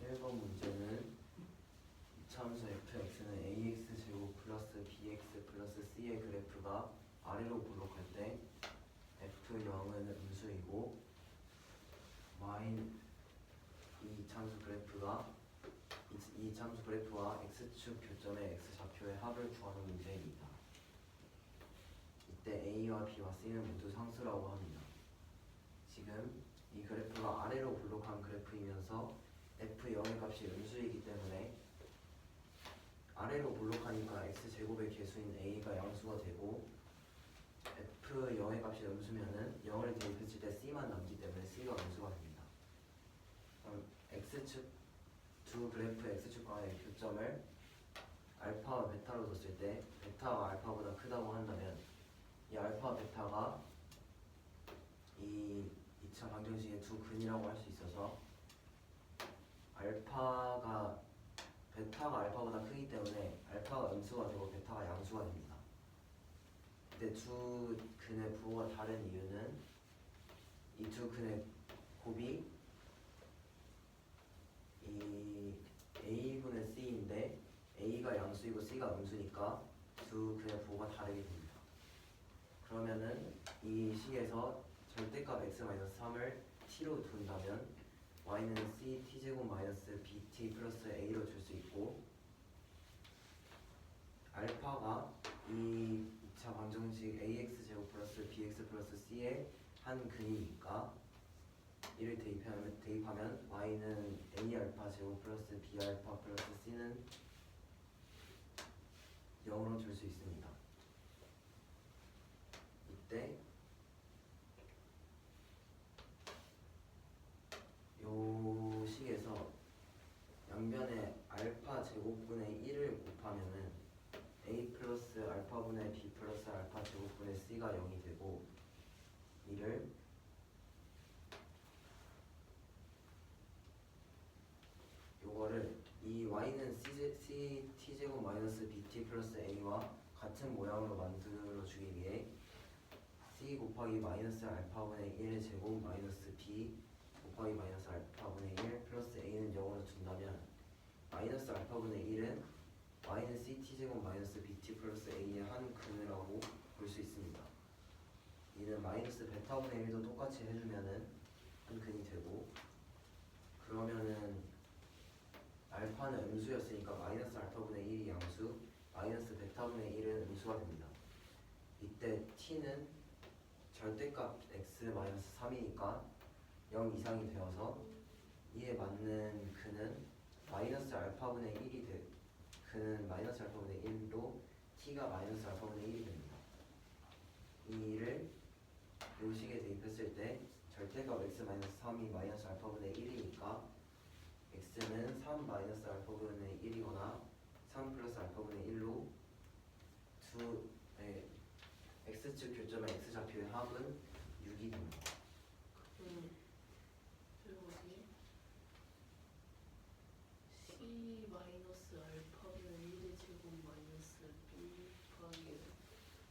1번 문제는 이차함수 fx는 ax제곱 플러스 bx 플러스 c의 그래프가 아래로 볼록할 때 f0은 음수이고 이 이차함수 그래프가 이 이차함수 그래프와 x축 교점의 x좌표의 합을 구하는 문제입니다. 이때 a와 b와 c는 모두 상수라고 합니다. 지금 이 그래프가 아래로 볼록한 그래프이면서 f0의 값이 음수이기 때문에 아래로 볼록하니까 x제곱의 개수인 a가 양수가 되고 f0의 값이 음수면은 0을 대입했을 때 c만 남기 때문에 c가 음수가 됩니다. 그럼 x축 두 그래프의 x축과의 교점을 알파와 베타로 뒀을 때 베타가 알파보다 크다고 한다면 이 알파 베타가 이 2차 방정식의 두 근이라고 할 수 있어서 베타가 알파보다 크기 때문에 알파가 음수가 되고 베타가 양수가 됩니다. 근데 두 근의 부호가 다른 이유는 이 두 근의 곱이 이 a분의 c인데 a가 양수이고 c가 음수니까 두 근의 부호가 다르게 됩니다. 그러면은 이 식에서 절대값 x-3을 t로 둔다면 y는 c t제곱 마이너스 bt 플러스 a로 줄 수 있고 알파가 이 2차 방정식 ax제곱 플러스 bx 플러스 c의 한 근이니까 이를 대입하면 y는 a 알파 제곱 플러스 b 알파 플러스 c는 0으로 줄 수 있습니다. 이때 요 식에서 양변에 알파 제곱분의 1을 곱하면은 a 플러스 알파분의 b 플러스 알파 제곱분의 c가 0이 되고 이를 요거를 이 y는 c t제곱 마이너스 bt 플러스 a와 같은 모양으로 만들어 주기 위해 c 곱하기 마이너스 알파분의 1 제곱 마이너스 b 곱하기 마이너스 알파분의 1 플러스 a는 0으로 둔다면 마이너스 알파분의 1은 y는 c t제곱 마이너스 bt 플러스 a의 한 근이라고 볼 수 있습니다. 이는 마이너스 베타분의 1도 똑같이 해주면은 한 근이 되고 그러면은 알파는 음수였으니까 마이너스 알파분의 1이 양수 마이너스 베타분의 1은 음수가 됩니다. 이때 t는 절대값 x-3이니까 0 이상이 되어서 이에 맞는 근은 마이너스 알파분의 1이 그는 마이너스 알파분의 1로 t가 마이너스 알파분의 1이 됩니다. 이를 요식에 대입했을 때 절대값 x-3이 마이너스 알파분의 1이니까 x는 3 마이너스 알파분의 1이거나 3 플러스 알파분의 1로 x축 교점의 x좌표의 합은 6이 됩니다. 저기 C 마이너스 알파분의 1의 제곱 마이너스 B 곱하기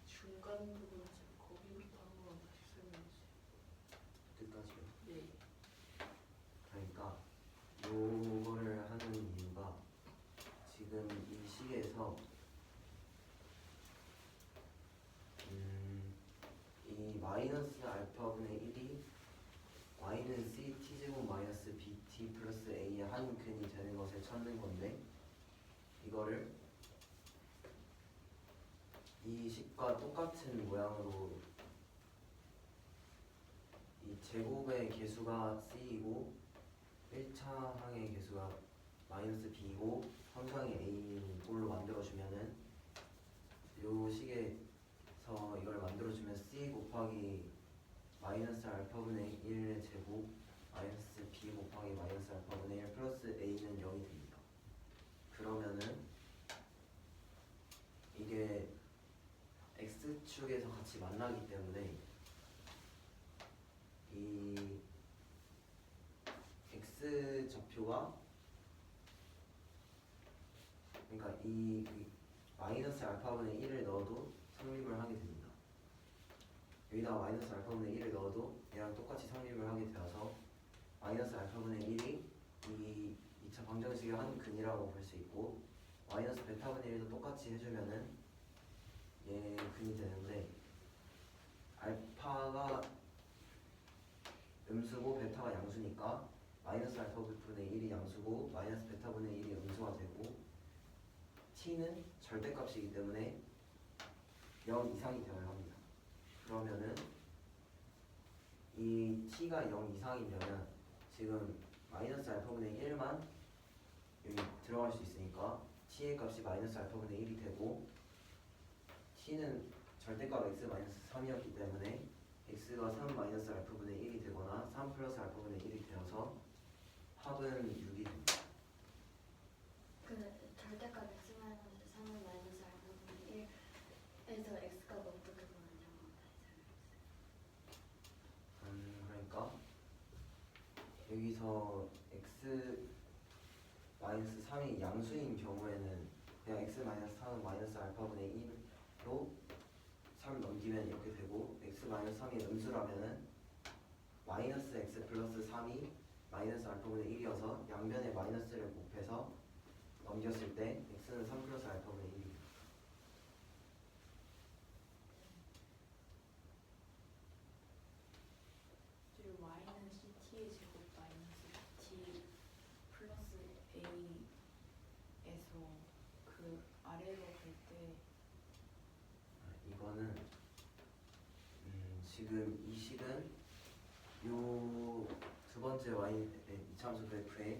중간 부분 거기부터 한 번만 다시 설명해 주세요. 끝까지요. 네. 그러니까 요거를 하는 이유가 지금 이 식에서 이 마이너스 알파분의 1이 y는 ct제곱 마이너스 bt 플러스 a의 한 근이 되는 것을 찾는 건데 이거를 이 식과 똑같은 모양으로 이 제곱의 개수가 c이고 1차 항의 개수가 마이너스 b이고 3차항의 a인 꼴로 만들어주면은 요 식에서 이걸 만들어주면 c 곱하기 마이너스 알파분의 1의 제곱 마이너스 b 곱하기 마이너스 알파분의 1 플러스 a는 0이 됩니다. 그러면은 이게 x축에서 같이 만나기 때문에 이 x 좌표가 그러니까 이 마이너스 알파분의 1을 넣어도 성립을 하게 됩니다. 여기다가 마이너스 알파분의 1을 넣어도 얘랑 똑같이 성립을 하게 되어서 마이너스 알파분의 1이 이 2차 방정식의 한 근이라고 볼 수 있고 마이너스 베타분의 1도 똑같이 해주면은 얘 근이 되는데 알파가 음수고 베타가 양수니까 마이너스 알파분의 1이 양수고 마이너스 베타분의 1이 음수가 되고 t는 절대값이기 때문에 0 이상이 되어야 합니다. 그러면은 이 t가 0 이상이면 지금 마이너스 알파분의 1만 여기 들어갈 수 있으니까 t의 값이 마이너스 알파분의 1이 되고 t는 절대값 x 마이너스 3이었기 때문에 x가 3 마이너스 알파분의 1이 되거나 3 플러스 알파분의 1이 되어서 합은 6이 됩니다. 그 절대값 x 마이너스 3은 마이너스 알파분의 1에서 x값 어떻게 구하는지 한번 다시 설명해 주세요. 그러니까 여기서 x 마이너스 3이 양수인 경우에는 그냥 x 마이너스 3은 마이너스 알파분의 1로 3 넘기면 이렇게 되고 x 마이너스 3이 음수라면은 마이너스 x 플러스 3이 마이너스 알파분의 1이어서 양변에 마이너스를 곱해서 넘겼을 때 x는 3 플러스 알파분의 1입니다. 그리고 y는 ct의 제곱 마이너스 bt 플러스 a에서 그 아래로 갈 때 이거는 지금 이 식은 요 두 번째 y 이차함수 그래프에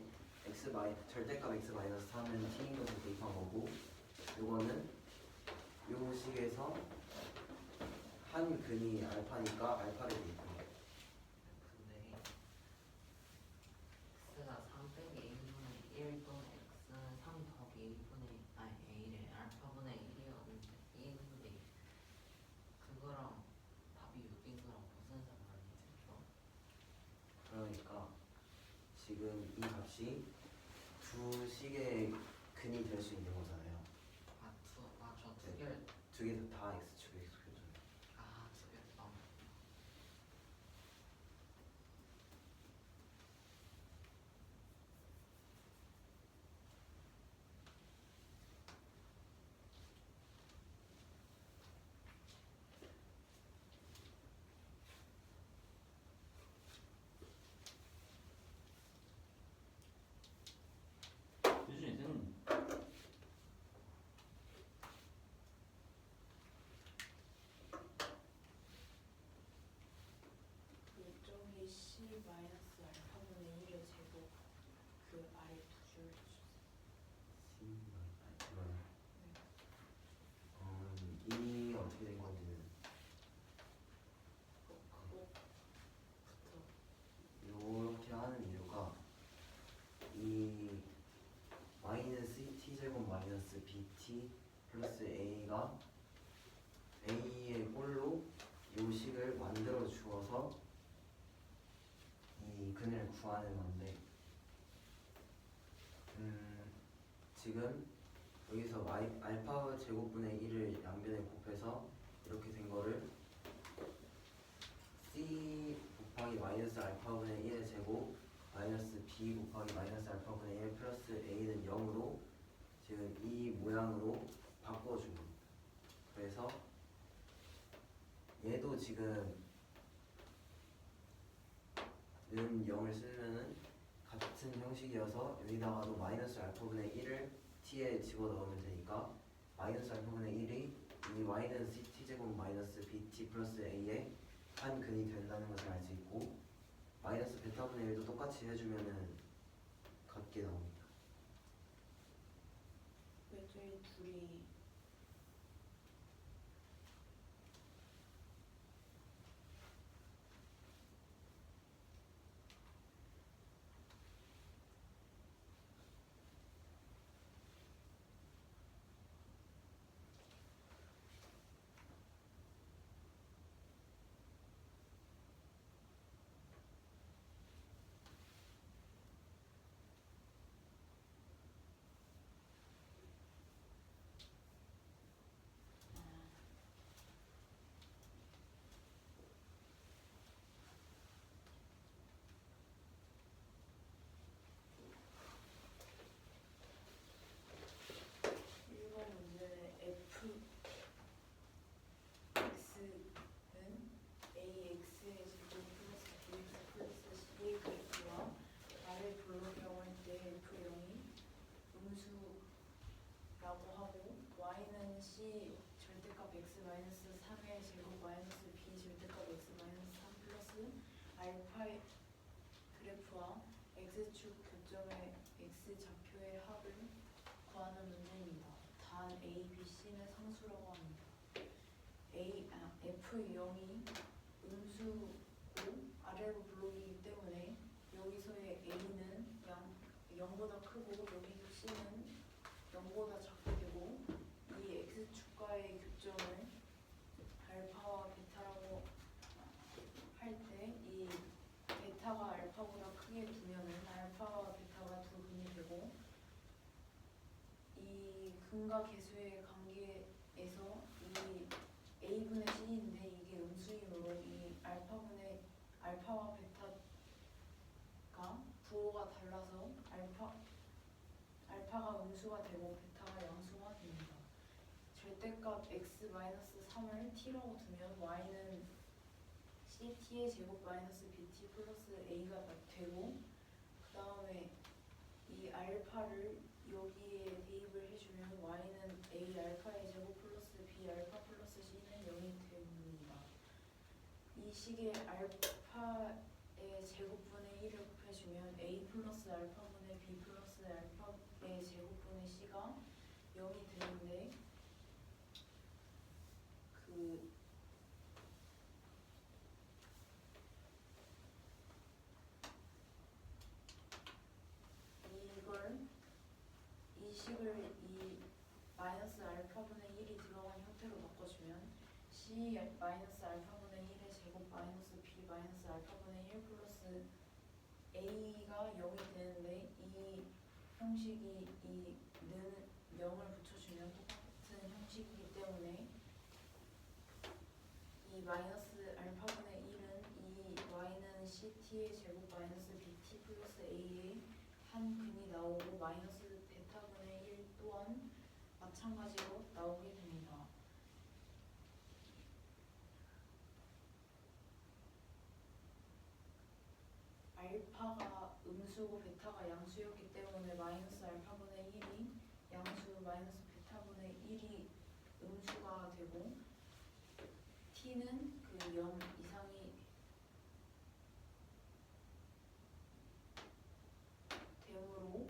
절대값 x 마이너스 3은 t인 것을 대입한 거고 요거는 요 식에서 한 근이 알파니까 알파를 대입합니다. 근데 x가 3 빼기 a분의 1 또는 x는 3 더하기 a분의 a래 알파분의 1이었는데 1인데 그거랑 답이 6인 거랑 무슨 상관이죠? 그러니까 지금 이 값이 두 식의 근이 될 수 있는 거잖아요. 저 두 개를 두 개 다 x축에 익숙해져요. 두 개를 너무 유진이는 이쪽이 c 마이너스 알파분의 1의 제곱 그 아래 두 줄 이 어떻게 된 건지는 그거부터 이렇게 하는 이유가 이 마이너스 t제곱 마이너스 bt 플러스 a가 a의 꼴로 요 식을 만들어 주어서 구하는 건데 지금 여기서 알파 제곱분의 1을 양변에 곱해서 이렇게 된 거를 c 곱하기 마이너스 알파분의 1의 제곱 마이너스 b 곱하기 마이너스 알파분의 1 플러스 a는 0으로 지금 이 모양으로 바꿔주고, 그래서 얘도 지금 는 0을 쓰면은 같은 형식이어서 여기다가도 마이너스 알파분의 1을 t에 집어넣으면 되니까 마이너스 알파분의 1이 이 y는 ct제곱 마이너스 bt 플러스 a의 한 근이 된다는 것을 알 수 있고, 마이너스 베타분의 1도 똑같이 해주면은 같게 나옵니다. 왜 저희 둘이 c 절대값 x 마이너스 3의 제곱 마이너스 b 절대값 x 마이너스 3 플러스 알파의 그래프와 x축 교점의 x 좌표의 합을 구하는 문제입니다. 단 a, b, c는 상수라고 합니다. f0이 음수고 아래로 블록이기 때문에 여기서의 a는 0보다 크고 여기 c는 0보다 작게 되고, 이 x축과의 교점을 알파와 베타라고 할 때 이 베타가 알파보다 크게 두면은 알파와 베타가 두 근이 되고, 이 근과 계수의 관계에서 이 a분의 c인데 이게 음수이므로 이 알파와 베타가 부호가 달라서 알파가 음수가 되고 베타가 양수가 됩니다. 절대값 x-3을 t라고 두면 y는 ct의 제곱 마이너스 bt 플러스 a가 되고, 그 다음에 이 알파를 여기에 대입을 해주면 y는 a 알파의 제곱 플러스 b 알파 플러스 c는 0이 됩니다. 이 식의 알파의 제곱분의 1을 곱해주면 a 플러스 알파분의 b 플러스 알파의 제곱분의 c가 0이 되는데, 이 식을 이 마이너스 알파분의 1이 들어간 형태로 바꿔주면 c 마이너스 알파분의 1의 제곱 마이너스 b 마이너스 알파분의 1 플러스 a가 0이 되는데, 이 형식이 이는 0을 붙여주면 똑같은 형식이기 때문에 이 마이너스 알파분의 1은 이 y는 ct의 제곱 마이너스 bt 플러스 a의 한 근이 나오고, 마이너스 베타분의 1 또한 마찬가지로 나오게 됩니다. 알파가 음수고 베타가 양수였기 때문에 마이너스 알파분의 1이 양수, 마이너스 베타분의 1이 음수가 되고, t는 그 0 이상이 되므로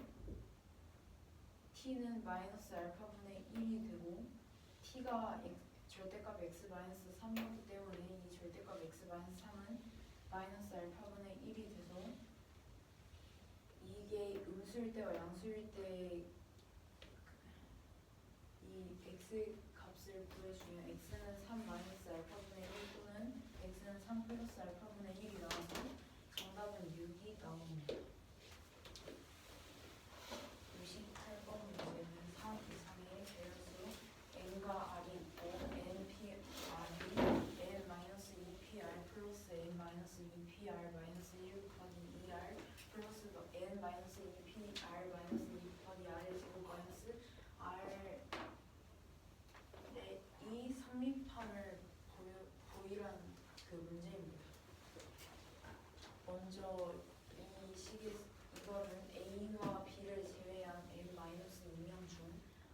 t는 마이너스 알파분의 1이 되고, t가 절대값 x-3이기 때문에 이 절대값 x-3은 마이너스 알파분의 1이 돼서, 이게 음수일 때와 양수일 때 이 x 값을 구해주면 x는 3 마이너스 알파분의 1 또는 x는 3 플러스 알파분의 1이 나와서 정답은 6이 나옵니다. 그 문제입니다. 먼저 이 식의 이거는 A와 B를 제외한 n-2명 중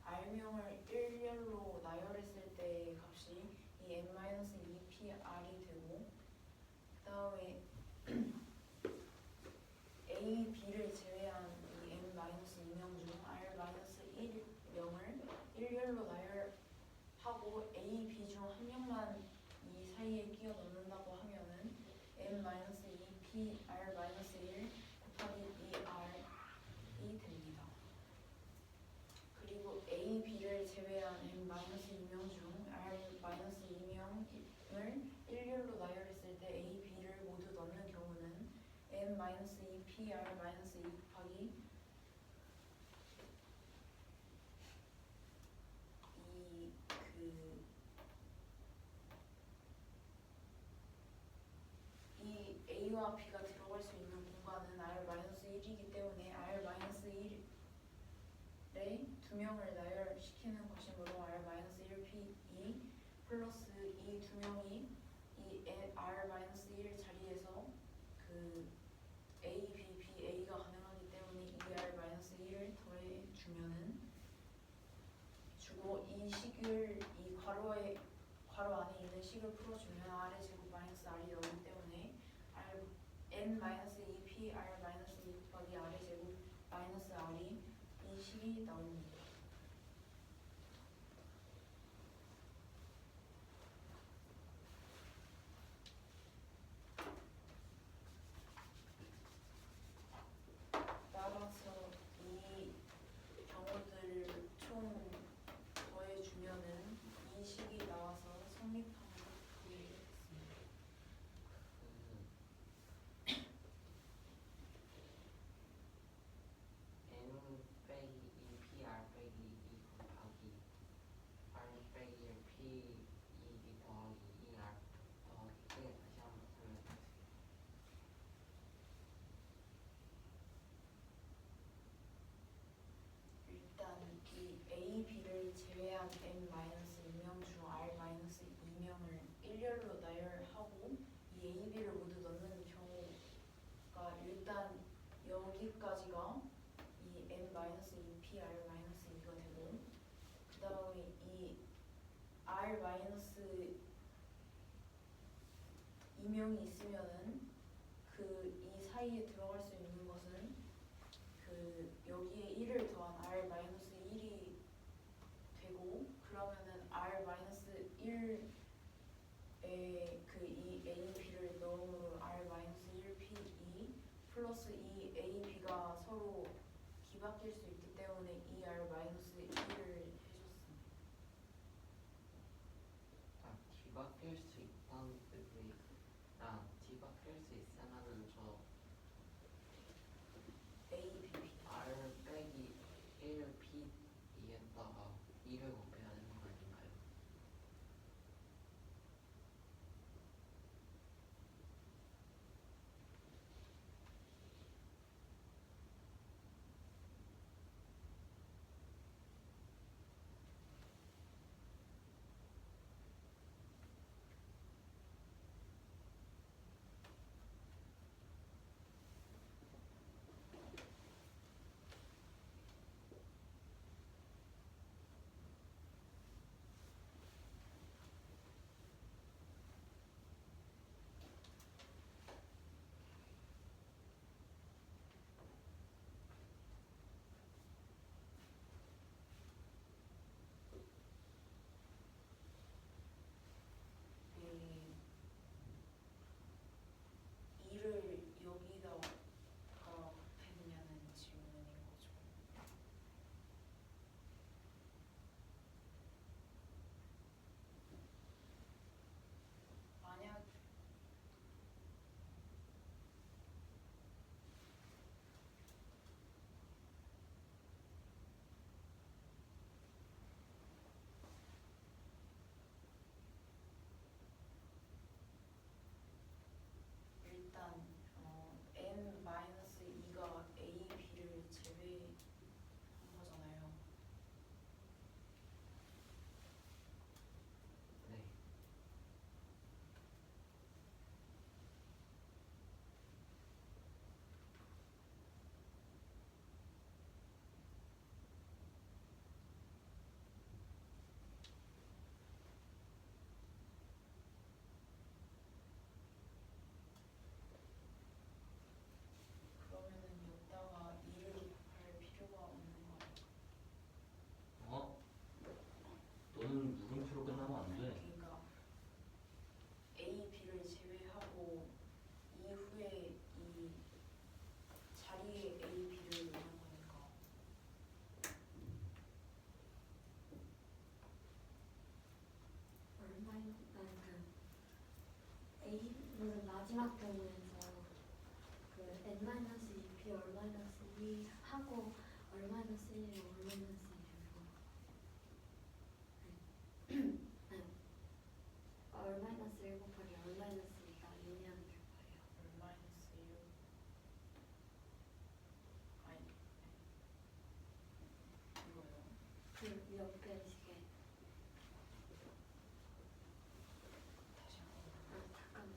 R명을 일렬로 나열했을 때의 값이 이 n-2PR이 되고 그 다음에 A, B를 제외한 이 n-2명 중 R-1명을 일렬로 나열하고 A, B 중 한 명만 이 사이에 끼워 넣는다고 하면은 n-2p R-1 곱하기 2R이 됩니다. 그리고 A, B를 제외한 n-2명 중 R-2명을 일렬로 나열했을 때 A, B를 모두 넣는 경우는 n-2p R-2 곱하기 이 A와 B가 들어갈 수 있는 공간은 R-1이기 때문에 R-1에 두 명을 나열시키는 것이므로 R-1P2 플러스 이 두 명이 이 R-1 자리에서 그 A, B, B, A가 가능하기 때문에 이 R-1을 더해주면은 주고 이 식을 이 괄호 안에 있는 식을 풀어주면 R의 제곱 마이너스 R이 나오기 때문에 n-2p R-2 곱하기 R의 제곱 마이너스 R이 이 식이 나옵니다. 따라서 이 경우들을 총 더해주면은 이 식이 나와서 성립하는 걸 보이겠습니다. n 빼기 2pr 빼기 2 곱하기 r 빼기 1p 2 더하기 2r 더하기 다시 한번 설명드리겠습니다. 일단 이 A, B를 제외한 n-2명 중 R-2명을 일렬로 나열하고 이 A, B를 모두 넣는 경우가 일단 여기까지가 이 n-2p R-2가 되고 그 다음에 이 R-2명이 있으면은 그 이 사이에 들어갈 수 있는 것은 그 여기에 1을 더한 R-1이 되고 그러면은 R-1에 그 이 A, B를 넣음으로 R-1P2 플러스 이 A, B가 서로 뒤바뀔 수 있기 때문에 이 R-1을 해줬습니다. 뒤바뀔 수 있다는 뜻이 뒤바뀔 수 있으면은 저 A, B, B r 빼기 1p 2에다가 2를 곱해야 되는 거 아닌가요? 저는 마지막 경우에서 그 n-2p 얼-2 하고 얼-1이랑 얼-1이랑 얼-1 곱하기 얼-2가 의미하는 결과예요. 마이너스 6 아니 이거요. 그 옆에 시계. 다시 한번. 아 잠깐만.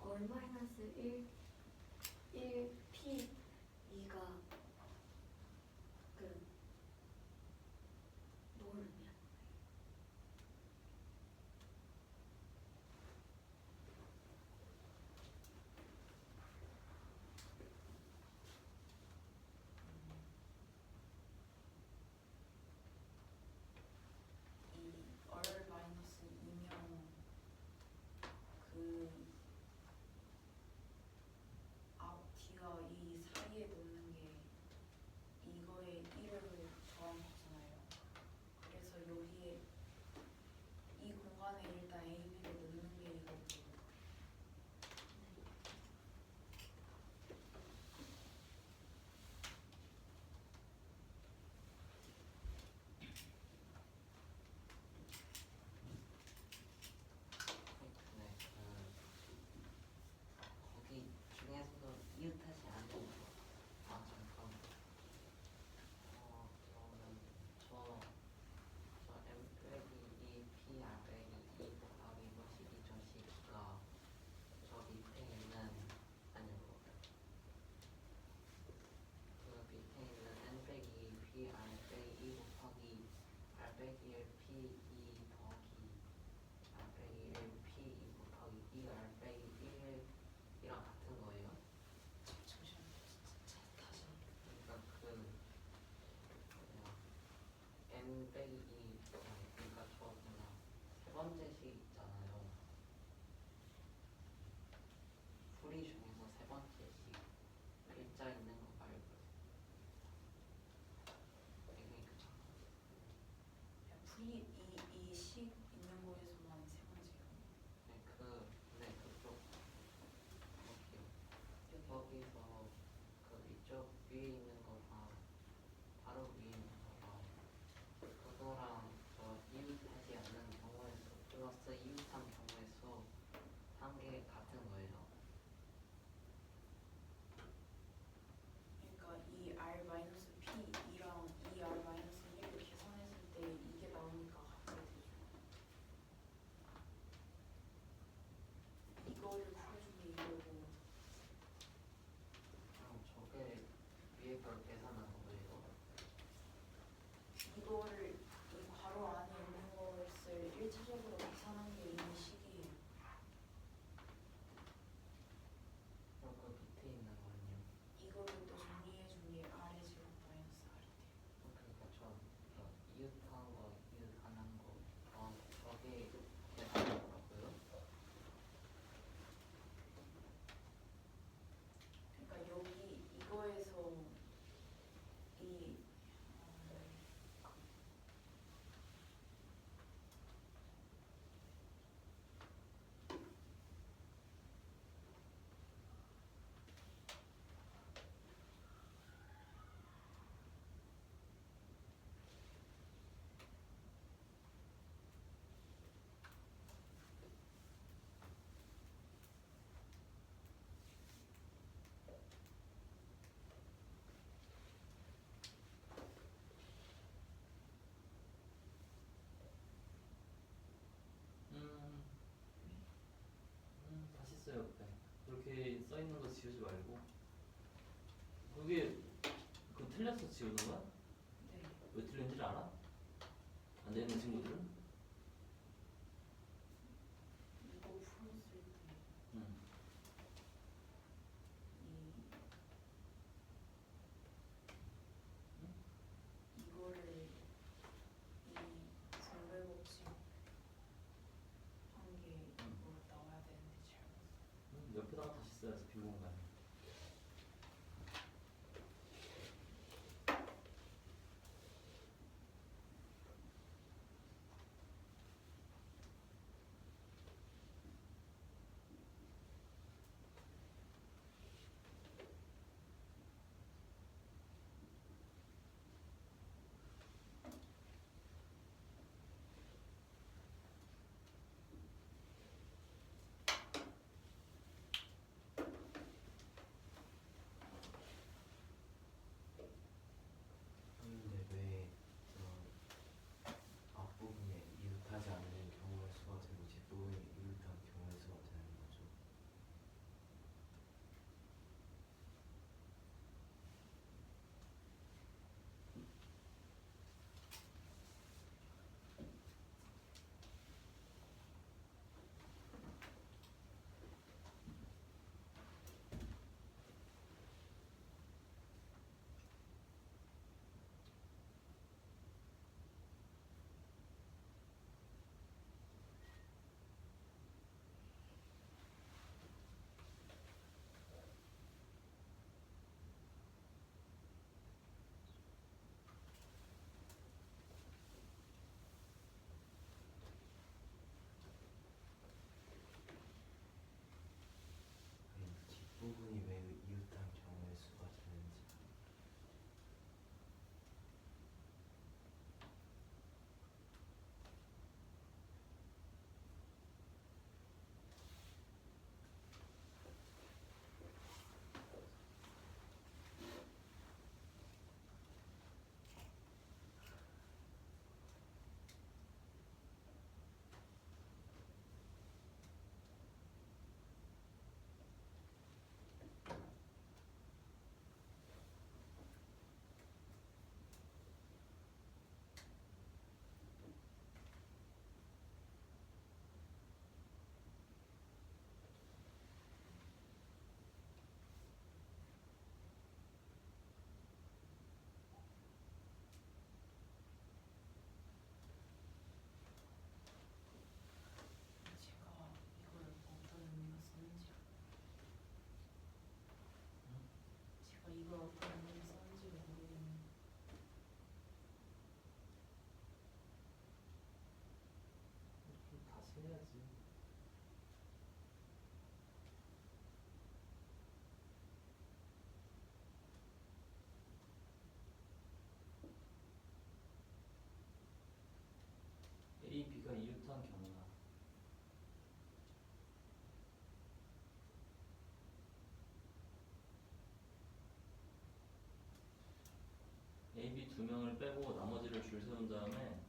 얼-1 1p 2가 그 뭘 의미하는 거예요? 이 얼 마이너스 2면 그 앞 뒤가 이 사이에 놓는 게 이거의 1을 더한 거잖아요. 그래서 여기에 이 공간에 일단 A, B를 넣는 게 이거고 네, 거기 중에서도 이웃하지 않은 거. 아, 잠깐. 그러면 저 M 빼기 2 P R 빼기 2 곱하기 뭐시기 저시기가 저 밑에 있는 아니요 그 밑에 있는 N 빼기 2 P R 빼기 2 곱하기 R 빼기 1 P 2 더하기 R 빼기 1 P 2 곱하기 2 R 빼기 1이랑 같은 거예요? 잠시만요. 다시 그러니까 그 뭐냐 N 빼기 2 그러니까 저 그냥 세 번째 식 있잖아요. 풀이 중에서 세 번째 식 글자 있는 거 말고 그러니까 잠깐 풀이 이식 있는 거에서만 세 번째요. 네 그쪽 여기 거기서 그 이쪽 위에 있는 거랑 바로 위에 있는 거랑 그거랑 저 이웃하지 않는 경우에서 플러스 이웃한 경우에서 한 개 같은 거예요. 그러니까 이 R 마이너스 P2랑 이 R 마이너스 1을 계산했을 때 이게 나오니까 같게 되죠. 이거를 풀어준 게 이거고 그럼 저게 위에 걸 계산한 거예요. 이거를 이 괄호 안에 있는 것을 1차적으로 계산한 게 이 식이에요. 그럼 그 밑에 있는 거는요? 이거를 또 정리해준 게 R의 제곱 마이너스 R이 돼요. 그러니까 저 이웃한 거, 이웃 안 한 거, 저게 계산한 거라고요? 그러니까 여기 이거에서 이 다시 써요. 네. 그렇게 써 있는 거 지우지 말고. 그게 그 틀렸어 지우는 거야? 네. 왜 틀린지를 알아? 안 되는 친구들은? 이거 풀었을 때 응. 이거를 이 선별법칙 한 게 이거 나와야 되는데 잘못 옆에다가 다시 써야지 빈 공간에. A, B 두 명을 빼고 나머지를 줄 세운 다음에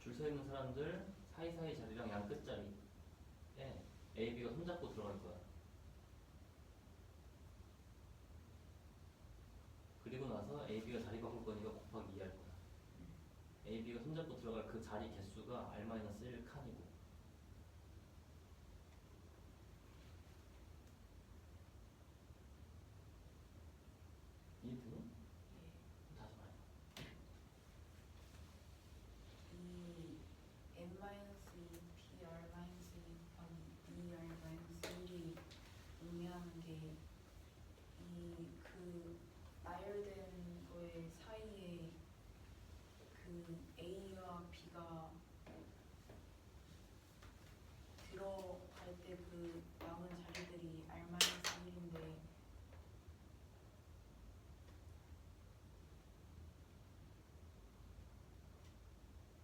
줄 서 있는 사람들 사이사이 자리랑 양 끝자리에 A, B가 손잡고 들어갈 거야. 그리고 나서 A, B가 자리 바꿀 거니까 곱하기 2 할 거야. A, B가 손잡고 들어갈 그 자리 개수가 R-1 칸이고. 이해되니? 다시 말해. 이 n-2pr-2 곱하기 2r-1이 의미하는 게 이 그 나열된 거의 사이에 그 A와 B가 들어갈 때 그 남은 자리들이 r-1인데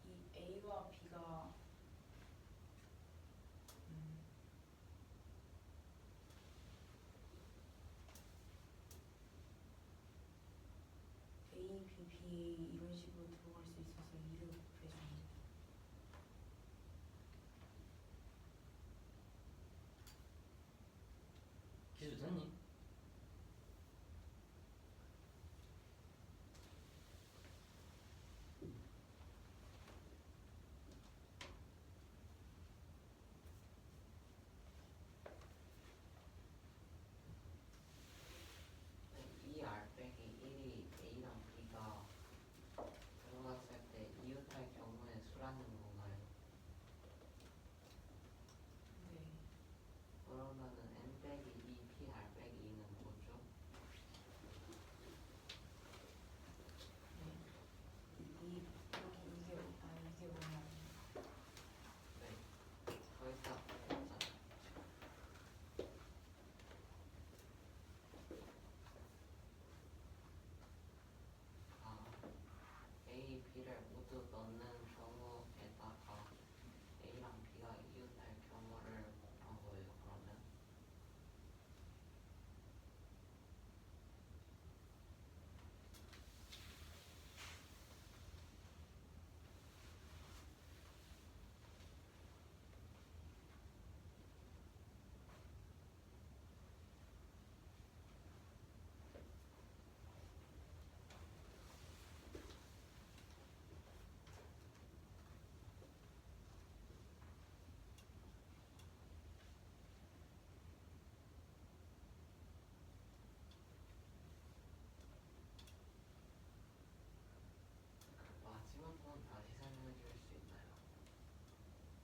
이 A와 B가 A, B, B 이런 식으로 들어갈 수 있어서 2를 곱해주는 거예요. 기술 됐니? 이 R 빼기 1이 A랑 B가 들어갔을 때 이웃할 경우에 수라는 건가요? 네. 그러면은 N 빼기 2 P R 빼기 2는 뭐죠? 이게 뭐냐? 네. 거의 다 똑같잖아요. 아, A, B를 모두 넣는 경우에다가 A랑 B가 이웃할 경우를 곱한 거예요. 그러면 그 마지막 건 다시 설명해 줄 수 있나요?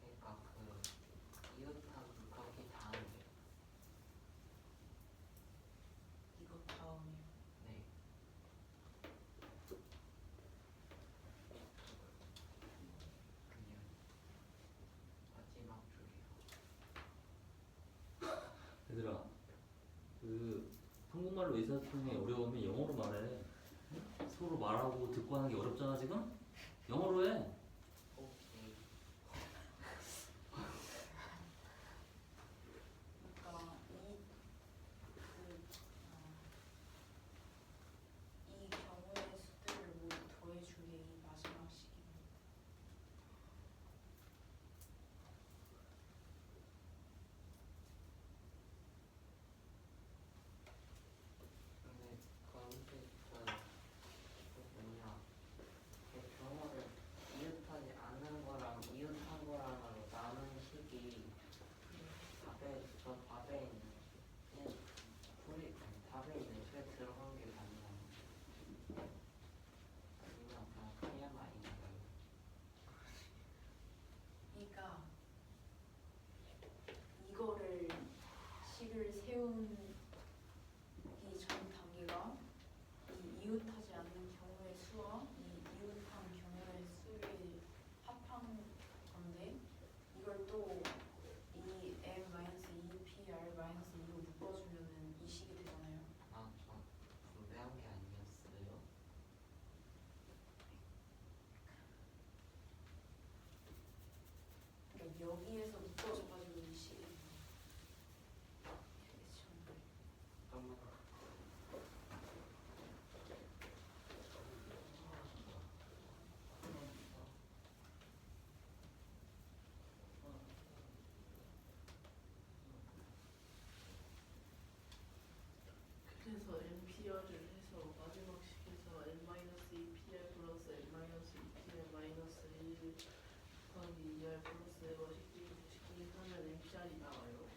그러니까 그 이웃한 거기 다음에 이거 다음이요. 네. 그냥 마지막 줄이요. 얘들아, 그 한국말로 의사소통이 어려우면 영어로 말해. 서로 말하고 듣고 하는 게 어렵잖아 지금? 영어로 해. 오케이. 그러니까 이 경우의 수들을 모두 더해준 게 이 마지막 식입니다. 근데 그 뭐냐 그 경우를 이웃하지 않는 거랑 이웃한 거랑으로 나눈 식이 답에 있는 답에 있는 식에 들어간 게 맞나? 아니면 그냥 TMI인가요? 그러니까 이거를 식을 세운 이 전 단계가 이 이웃하지 않는 경우의 수와 이 이웃한 경우의 수를 합한 건데 이걸 또 이 m-2pr-2로 묶어주면은 이 식이 되잖아요. 아, 저 분배한 게 아니었어요. 그러니까 여기에서 묶어줘가지고 이 식이 되는 거예요. 되게 시원하게. NPR 플러스 어식기 부식기 하면 NPR이 나와요.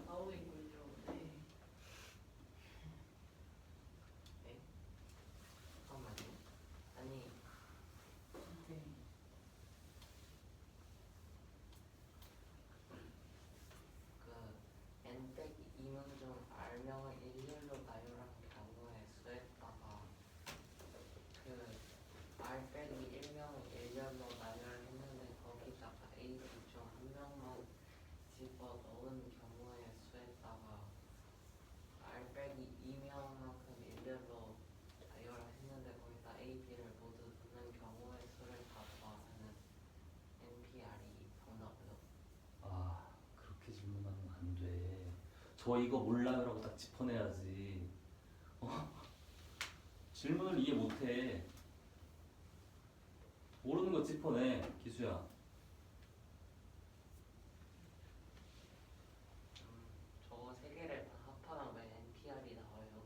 나오겠군요. 네. 네? 잠깐만요. 아니 네. 그 n 빼기 2명 중 r명을 일렬로 나열한 경우에 수했다가 그 r 빼기 1명을 일렬로 나열했는데 거기다가 a, b 중 한 명만 집어 넣은 경우에 수했다가 r 빼기 2명만큼 일렬로 나열했는데 거기다 a, b를 모두 넣는 경우의 수를 다 더하면 NPR이 정답이요. 아, 그렇게 질문하면 안 돼. 저 이거 몰라요라고 딱 짚어내야지. 질문을 이해 못해. 모르는 거 짚어내, 기수야. 저거 세 개를 다 합하면 왜 NPR이 나와요?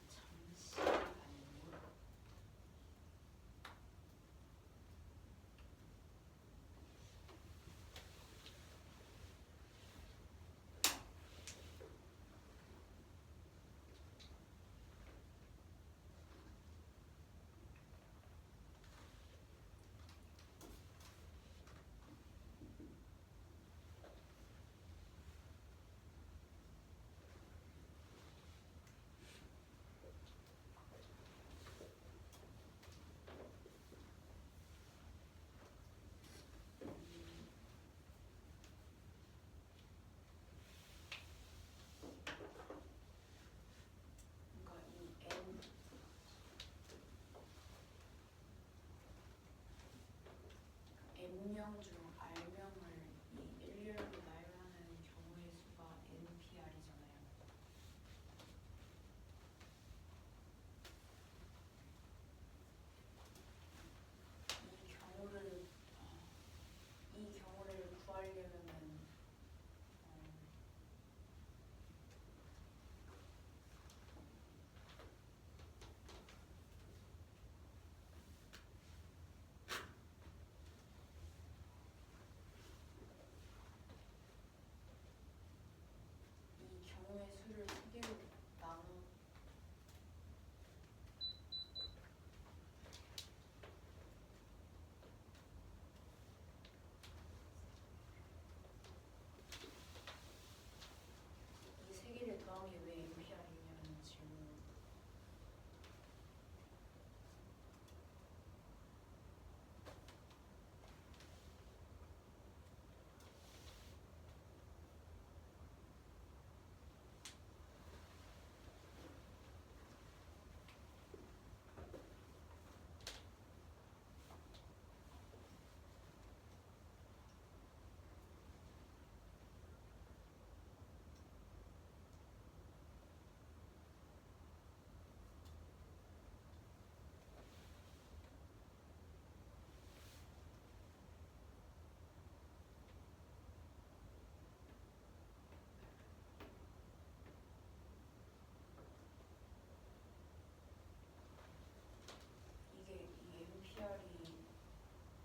잠시만요. 그러니까 이 N명 중 R명을 이 일렬로 나열하는 경우의 수가 NPR이잖아요. 이 경우를 구하려면은 이 경우의 수를 세 개로 나눠 이 세 개를 더한 게 왜 NPR이냐는 질문.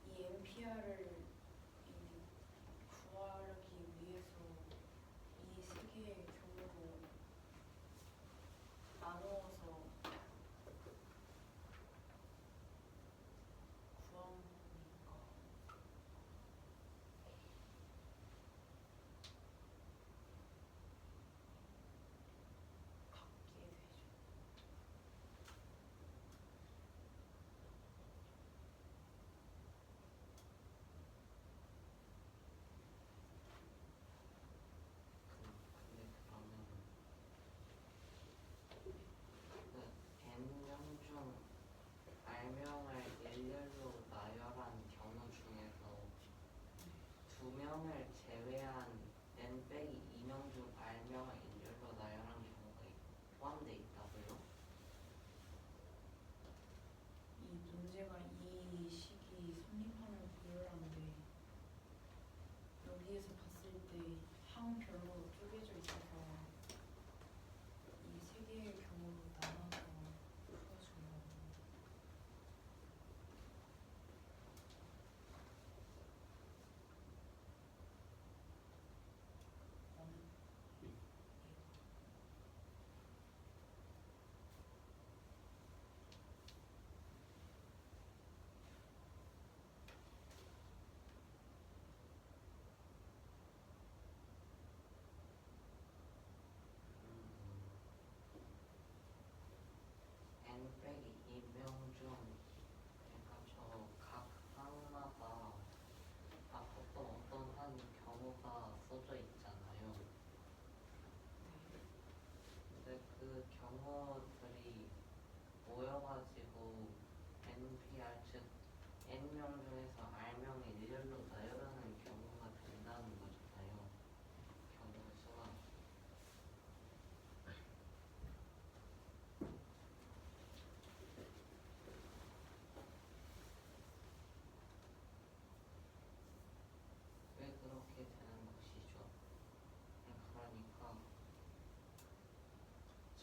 이 NPR을 구하기 위해서 이 세 개의 경우로 나누어서 구한 거니까 같게 되죠. 근데 그러면 그 N명 중 R명을 일렬로 나열한 경우 중에서 2명을 제외한 N 빼기 2명 중 R명을 일렬로 나열한 경우가 포함되어 있다고요? 이 문제가 이 식이 성립하는 보여라는데 여기에서 봤을 때 항별로 쪼개져 있어서 이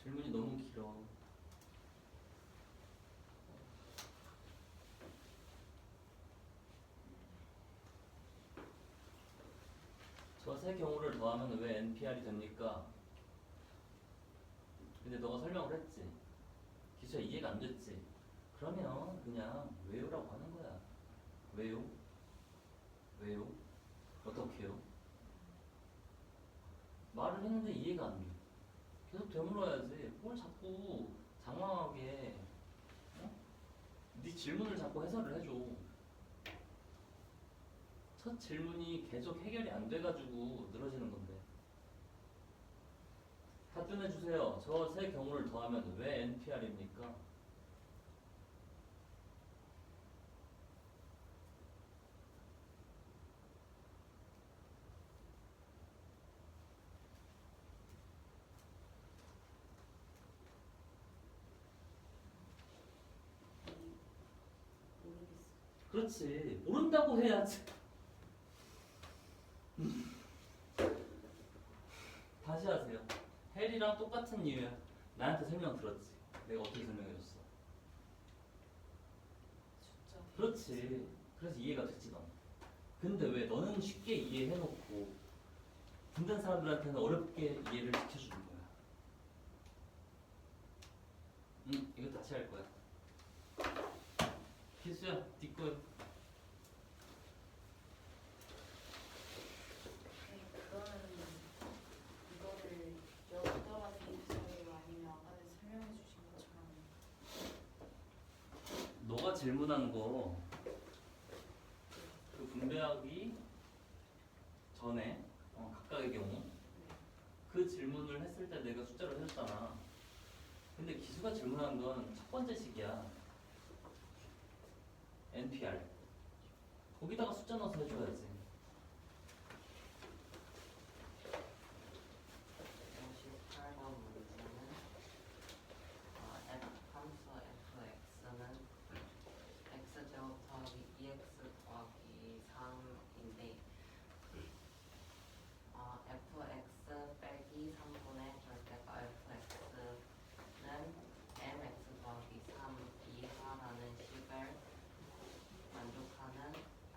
질문이 너무 길어. 저 세 경우를 더하면 왜 NPR이 됩니까? 근데 너가 설명을 했지. 기수야 이해가 안 됐지. 그러면 그냥 외우라고 하는 거야. 외우? 외우? 어떻게요? 말을 했는데 이해가 안 돼. 계속 되물어야지. 뭘 자꾸 장황하게 어? 네 질문을 자꾸 해설을 해줘. 첫 질문이 계속 해결이 안 돼가지고 늘어지는 건데. 답변해 주세요. 저 세 경우를 더하면 왜 NPR입니까? 모르겠어. 그렇지. 모른다고 해야지. 다시 하세요. 헬이랑 똑같은 이유야. 나한테 설명 들었지. 내가 어떻게 설명해줬어? 숫자. 그렇지. 그래서 이해가 됐지 넌. 근데 왜 너는 쉽게 이해해놓고 듣는 사람들한테는 어렵게 이해를 시켜주는 거야. 이거 다시 할 거야. 기수야, 네 거야. 그러면 이거를 여기다가 대입해서요 아니면 아까 설명해 주신 것처럼 너가 질문한 거 그 분배하기 전에 각각의 경우 그 질문을 했을 때 내가 숫자를 해줬잖아. 근데 기수가 질문한 건 첫 번째 식이야. NPR. 거기다가 숫자 넣어서 해줘야지. 58번 문제는 함수 fx는 x제곱 더하기 2x 더하기 3인데 fx 빼기 3분의 절대가 fx는 mx 더하기 3 이하라는 식을 만족하는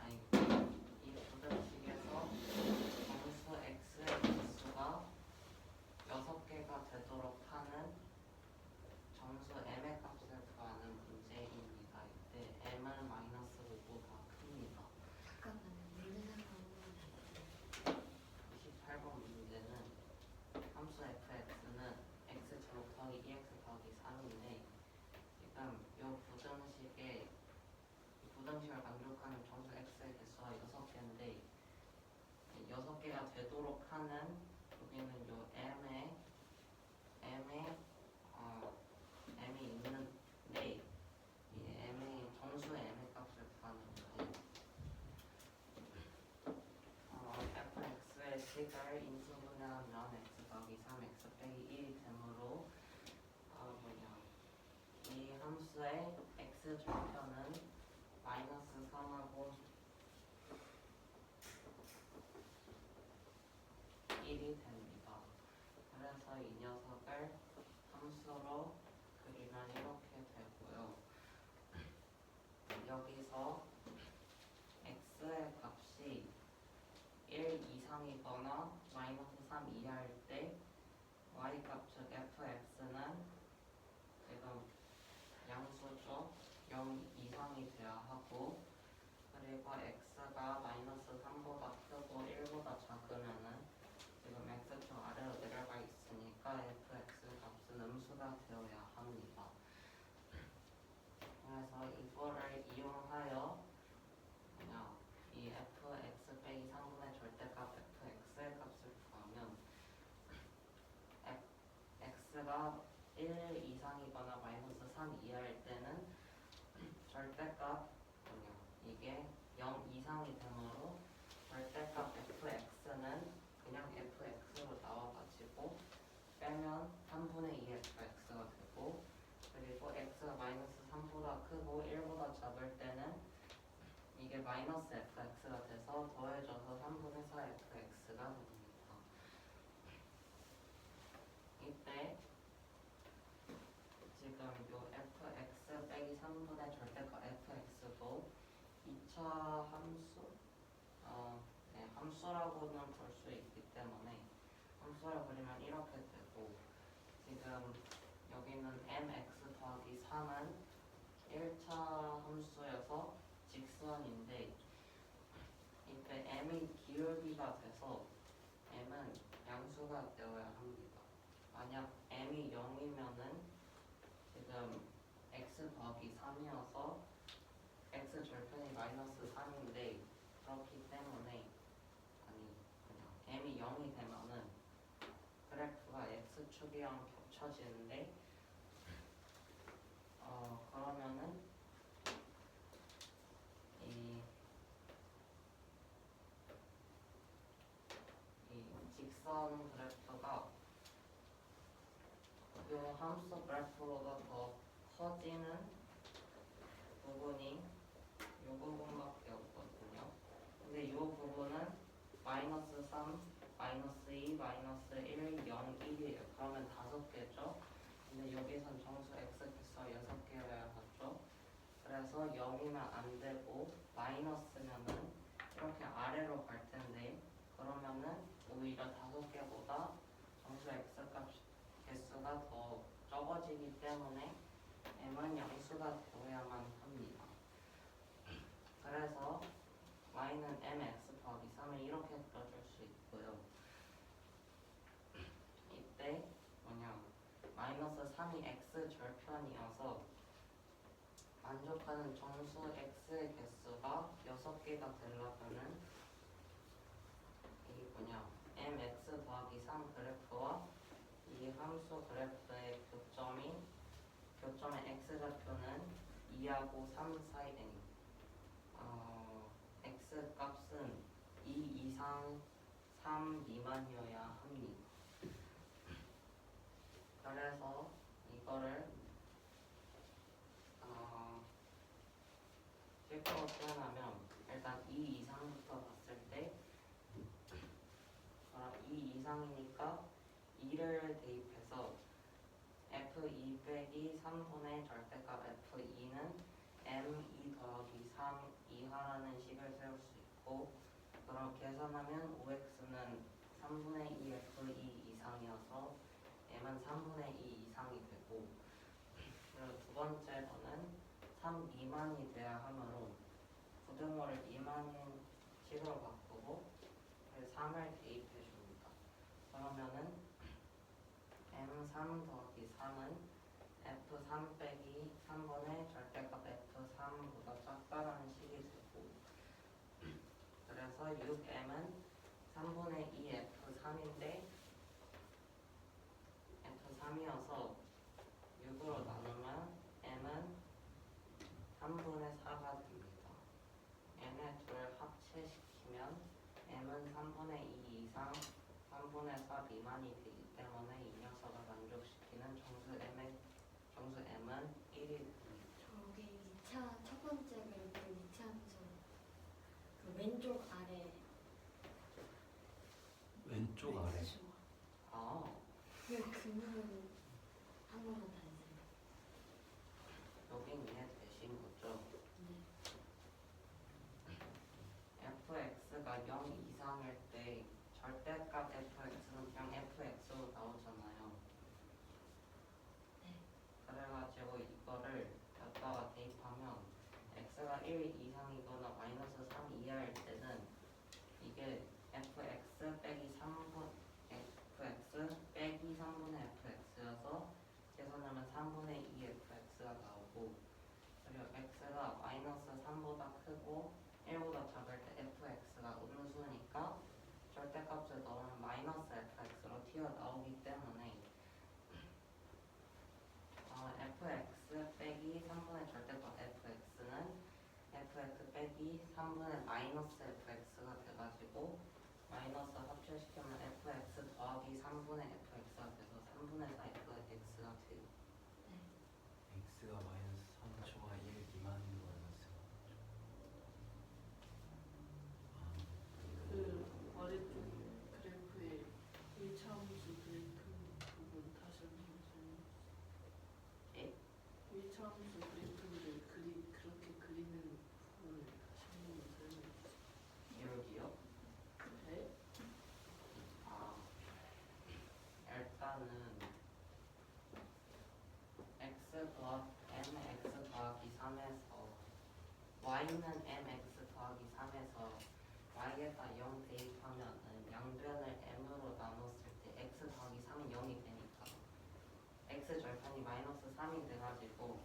이 부등식에서 정수 x의 개수가 6개가 되도록 하는 정수 m의 값을 구하는 문제입니다. 이때 m은 마이너스 5보다 큽니다. 잠깐만요. 문제 생각하면 28번 문제는 함수 fx는 x제곱 더하기 2x 더하기 3인데 지금 이 부등식을 만족하는 정수 x의 개수가 6개인데 6개가 되도록 하는 여기는 요 m이 있는데 이 m의 정수의 m의 값을 구하는 거예요. fx의 식을 인수분해하면 x 더하기 3x 빼기 1이 되므로 이 함수의 x 절편은 마이너스 3하고 1이 됩니다. 그래서 이 녀석을 함수로 그리면 이렇게 되고요. 여기서 x의 값이 1 이상이거나 마이너스 3 이하일 때 y값 즉 fx는 지금 양수죠. 0 이상이 돼야 하고 그리고 x가 마이너스 3보다 크고 1보다 작으면은 지금 x축 아래로 내려가 있으니까 fx 값은 음수가 되어야 합니다. 그래서 이거를 이용하여 그냥 이 fx 빼기 3분의 절대값 fx의 값을 구하면 x가 1 이상이거나 마이너스 3 이하일 때는 절대값 이게 0 이상이 되므로 절대값 fx는 그냥 fx로 나와가지고 빼면 3분의 2 fx가 되고 그리고 x가 마이너스 3보다 크고 1보다 작을 때는 이게 마이너스 fx가 돼서 더해져서 3분의 4 fx가 됩니다. 이때 2차 함수? 네, 함수라고는 볼 수 있기 때문에 함수를 그리면 이렇게 되고, 지금 여기는 mx 더하기 3은 1차 함수여서 직선인데, 이때 m이 기울기가 돼서 m은 양수가 되어야 합니다. 만약 m이 0이면은 지금 x 더하기 3이어서 x 절편이 마이너스 3인데, 그렇기 때문에 그냥 m이 0이 되면은 그래프가 x축이랑 겹쳐지는데, 그러면은 이 직선 그래프가 이 함수 그래프보다 더 커지는 부분이 이 부분밖에 없거든요. 근데 이 부분은 마이너스 3, 마이너스 2, 마이너스 1, 0, 1이에요. 그러면 5개죠. 근데 여기선 정수 x께서 6개여야 하죠. 그래서 0이면 안 되고 마이너스면은 이렇게 아래로 갈 텐데, 그러면은 오히려 5개보다 정수 x 값 개수가 더 적어지기 때문에 m은 양수가 되어야만 합니다. 그래서 y는 mx 더하기 3을 이렇게 써줄 수 있고요. 이때 마이너스 3이 x 절편이어서 만족하는 정수 x의 개수가 6개가 되려면은 mx 더하기 3 그래프와 이 함수 그래프의 교점의 x좌표는 2하고 3 사이, x 값은 2 이상 3 미만이어야 합니다. 그래서 이거를 실제로 표현하면 일단 2 이상부터 봤을 때, 그럼 2 이상이니까 2를 대입해서 f2 빼기 3분의 절대값 f2는 m2 더하기 3 이하라는 식을 세울 수 있고, 그럼 계산하면 5x는 3분의 2 f2 이상이어서 m은 3분의 2 이상이 되고, 그리고 두 번째 거는 3 미만이 돼야 하므로 부등호를 미만인 식으로 바꾸고 3을 대입해 줍니다. 그러면은 m3 더하기 3은 f3 빼기 3분의 절대값 f3보다 작다라는 식이 되고, 그래서 6m은 3분의 2 f3인데 f3이어서 6으로 나누면 m은 3분의 4가 됩니다. m의 둘을 합체시키면 m은 3분의 2 이상 3분의 4 미만이 되기 때문에 이 녀석을 만족시키는 정수 m은 1이 됩니다. 저기 2차 첫 번째 그래프 2차 함수 그 왼쪽 아래 왼쪽 아래. 그 그림은 한 번만 다 해주세요. 여긴 이해되신 거죠? 네. fx가 0 이상일 때 절대값 fx는 그냥 fx로 나오잖아요. 네. 그래가지고 이거를 여기다가 대입하면 x가 1 이상이거나 마이너스 3 이하일 때는 이게 fx 빼기 3분의 fx여서 계산하면 3분의 2 fx가 나오고, 그리고 x가 마이너스 3보다 크고 1보다 작을 때 fx가 음수니까 절대값을 넣으면 마이너스 fx로 튀어나오기 때문에 fx 빼기 3분의 절대값 fx는 fx 빼기 3분의 마이너스 fx가 돼가지고 마이너스 합체시키면 fx 더하기 3분의 fx가 돼서 3분의 4 fx가 돼요. x가 마이너스 3초와 1 미만인 거였어요. 그 아래쪽 그래프의 1차 함수 그래프 부분 다시 한번 설명해 주세요. 예? 1차 함수 그래프를 그렇게 그리는 부분을 다시 y는 mx 더하기 3에서 y에다 0 대입하면은 양변을 m으로 나눴을 때 x 더하기 3은 0이 되니까 x 절편이 마이너스 3이 돼가지고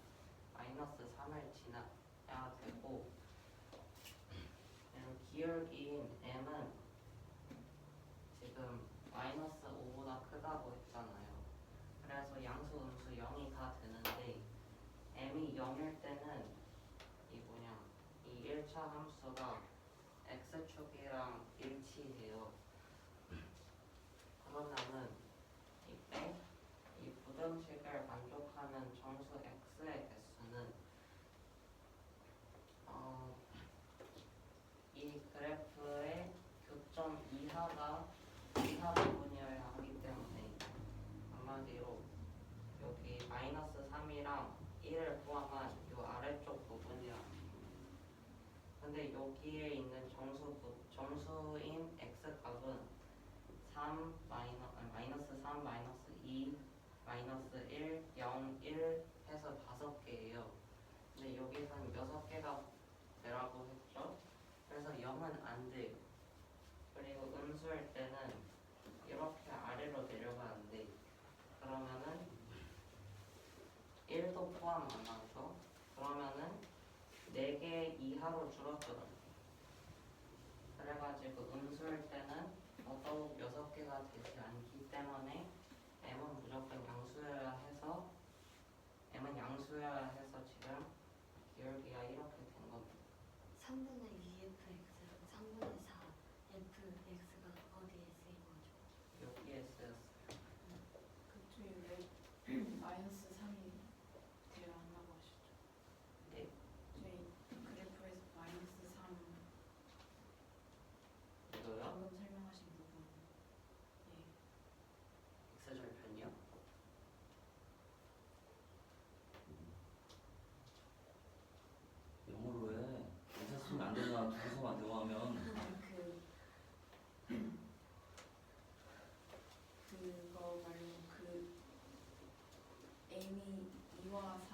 마이너스 3을 지나야 되고, 그리고 기울기인 m은 지금 마이너스 5보다 크다고 했잖아요. 그래서 양수 음수 0이 다 되는데 m이 0일 때는 이 1차 함수가 x축이랑 일치해요. 그러면은 이때 이 부등식을 만족하는 정수 x의 개수는 이 그래프의 교점 이하 부분이어야 하기 때문에 한마디로 여기 마이너스 3이랑 1을 포함한 이 아래쪽 부분이랑, 근데 여기에 있는 정수인 x 값은 마이너스 3, 마이너스 2, 마이너스 1, 0, 1 해서 5개예요. 근데 여기서는 6개가 되라고 했죠. 그래서 0은 안 돼요. 그리고 음수일 때는 이렇게 아래로 내려가는데, 그러면은 1도 포함 안 하죠. 그러면은 4개 이하로 줄어들어요. 그래가지고 음수일 때는 더더욱 6개가 되지 않기 때문에 m은 무조건 양수여야 해서 지금 기울기가 이렇게 된 겁니다. 3분의 2fx랑 3분의 4 fx가 어디에 쓰인 거죠? 여기에 쓰였어요. 그쪽에 왜 마이너스 3이 돼야 한다고 하셨죠? 네. 저희 그래프에서 마이너스 3 이거요? 방금 설명하신 부분. 예. x절편이요? 영어로 해. 의사 쓰면 안 되잖아. 두서만 대화하면. 그거 말고 m이 2와 3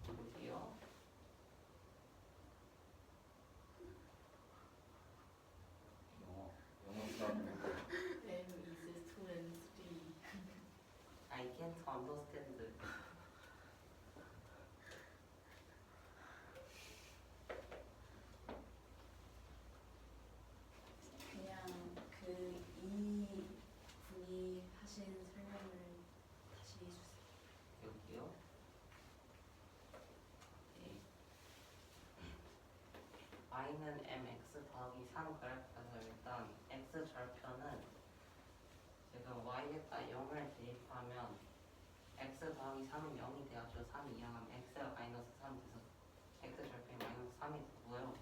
어디요? 영어 쓰라고. M is 2 and 3. I can't understand. 그냥 이 분이 하신 설명을 다시 해주세요. 여기요? 네. y는 mx 더하기 3 그래프에서 일단 x절편은 지금 y에다 0을 대입하면 x 더하기 3은 0이 돼가지고 3이 이항하면 x가 마이너스 3 돼서 x절편이 마이너스 3이 되고요.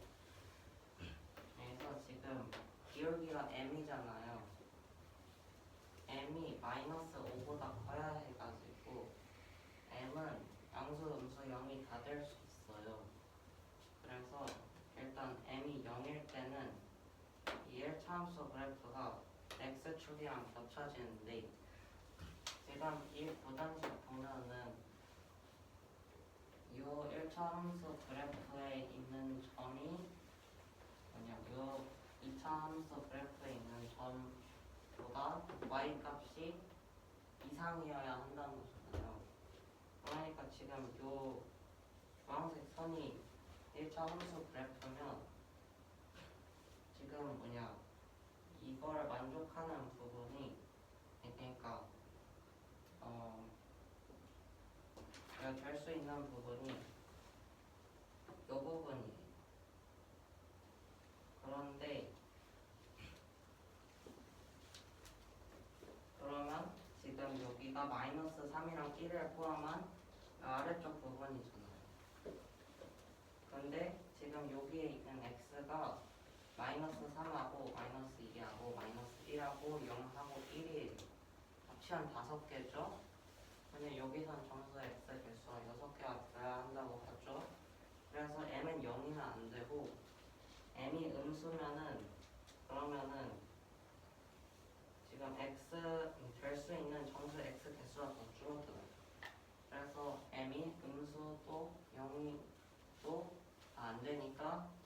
그래서 지금 기울기가 m이잖아요. m이 마이너스 5보다 커야 해가지고 m은 양수 음수 0이 다 될 수 있어요. 그래서 일단 m이 0일 때는 이 1차 함수 그래프가 x축이랑 겹쳐지는데, 지금 이 부등식 보면은 이 1차 함수 그래프에 있는 점이 요 2차 함수 그래프에 있는 점보다 y 값이 이상이어야 한다는 거잖아요. 그러니까 지금 요 주황색 선이 1차 함수 그래프면 지금 이걸 만족하는 부분이, 그러니까 될 수 있는 부분이 이 부분이에요. 그런데 그러면 지금 여기가 마이너스 3이랑 1을 포함한 아래쪽 부분이잖아요. 근데 지금 여기에 있는 x가 마이너스 3하고 마이너스 2하고 마이너스 1하고 0하고 1이 합치면 5개죠? 근데 여기선 정수 x 개수가 6개가 되어야 한다고 하죠. 그래서 m은 0이면 안 되고, m이 음수면은 그러면은 지금 x 될 수 있는 정수 x 개수가 더 줄어들어요. 그래서 m이 음수도 0이 또 되니까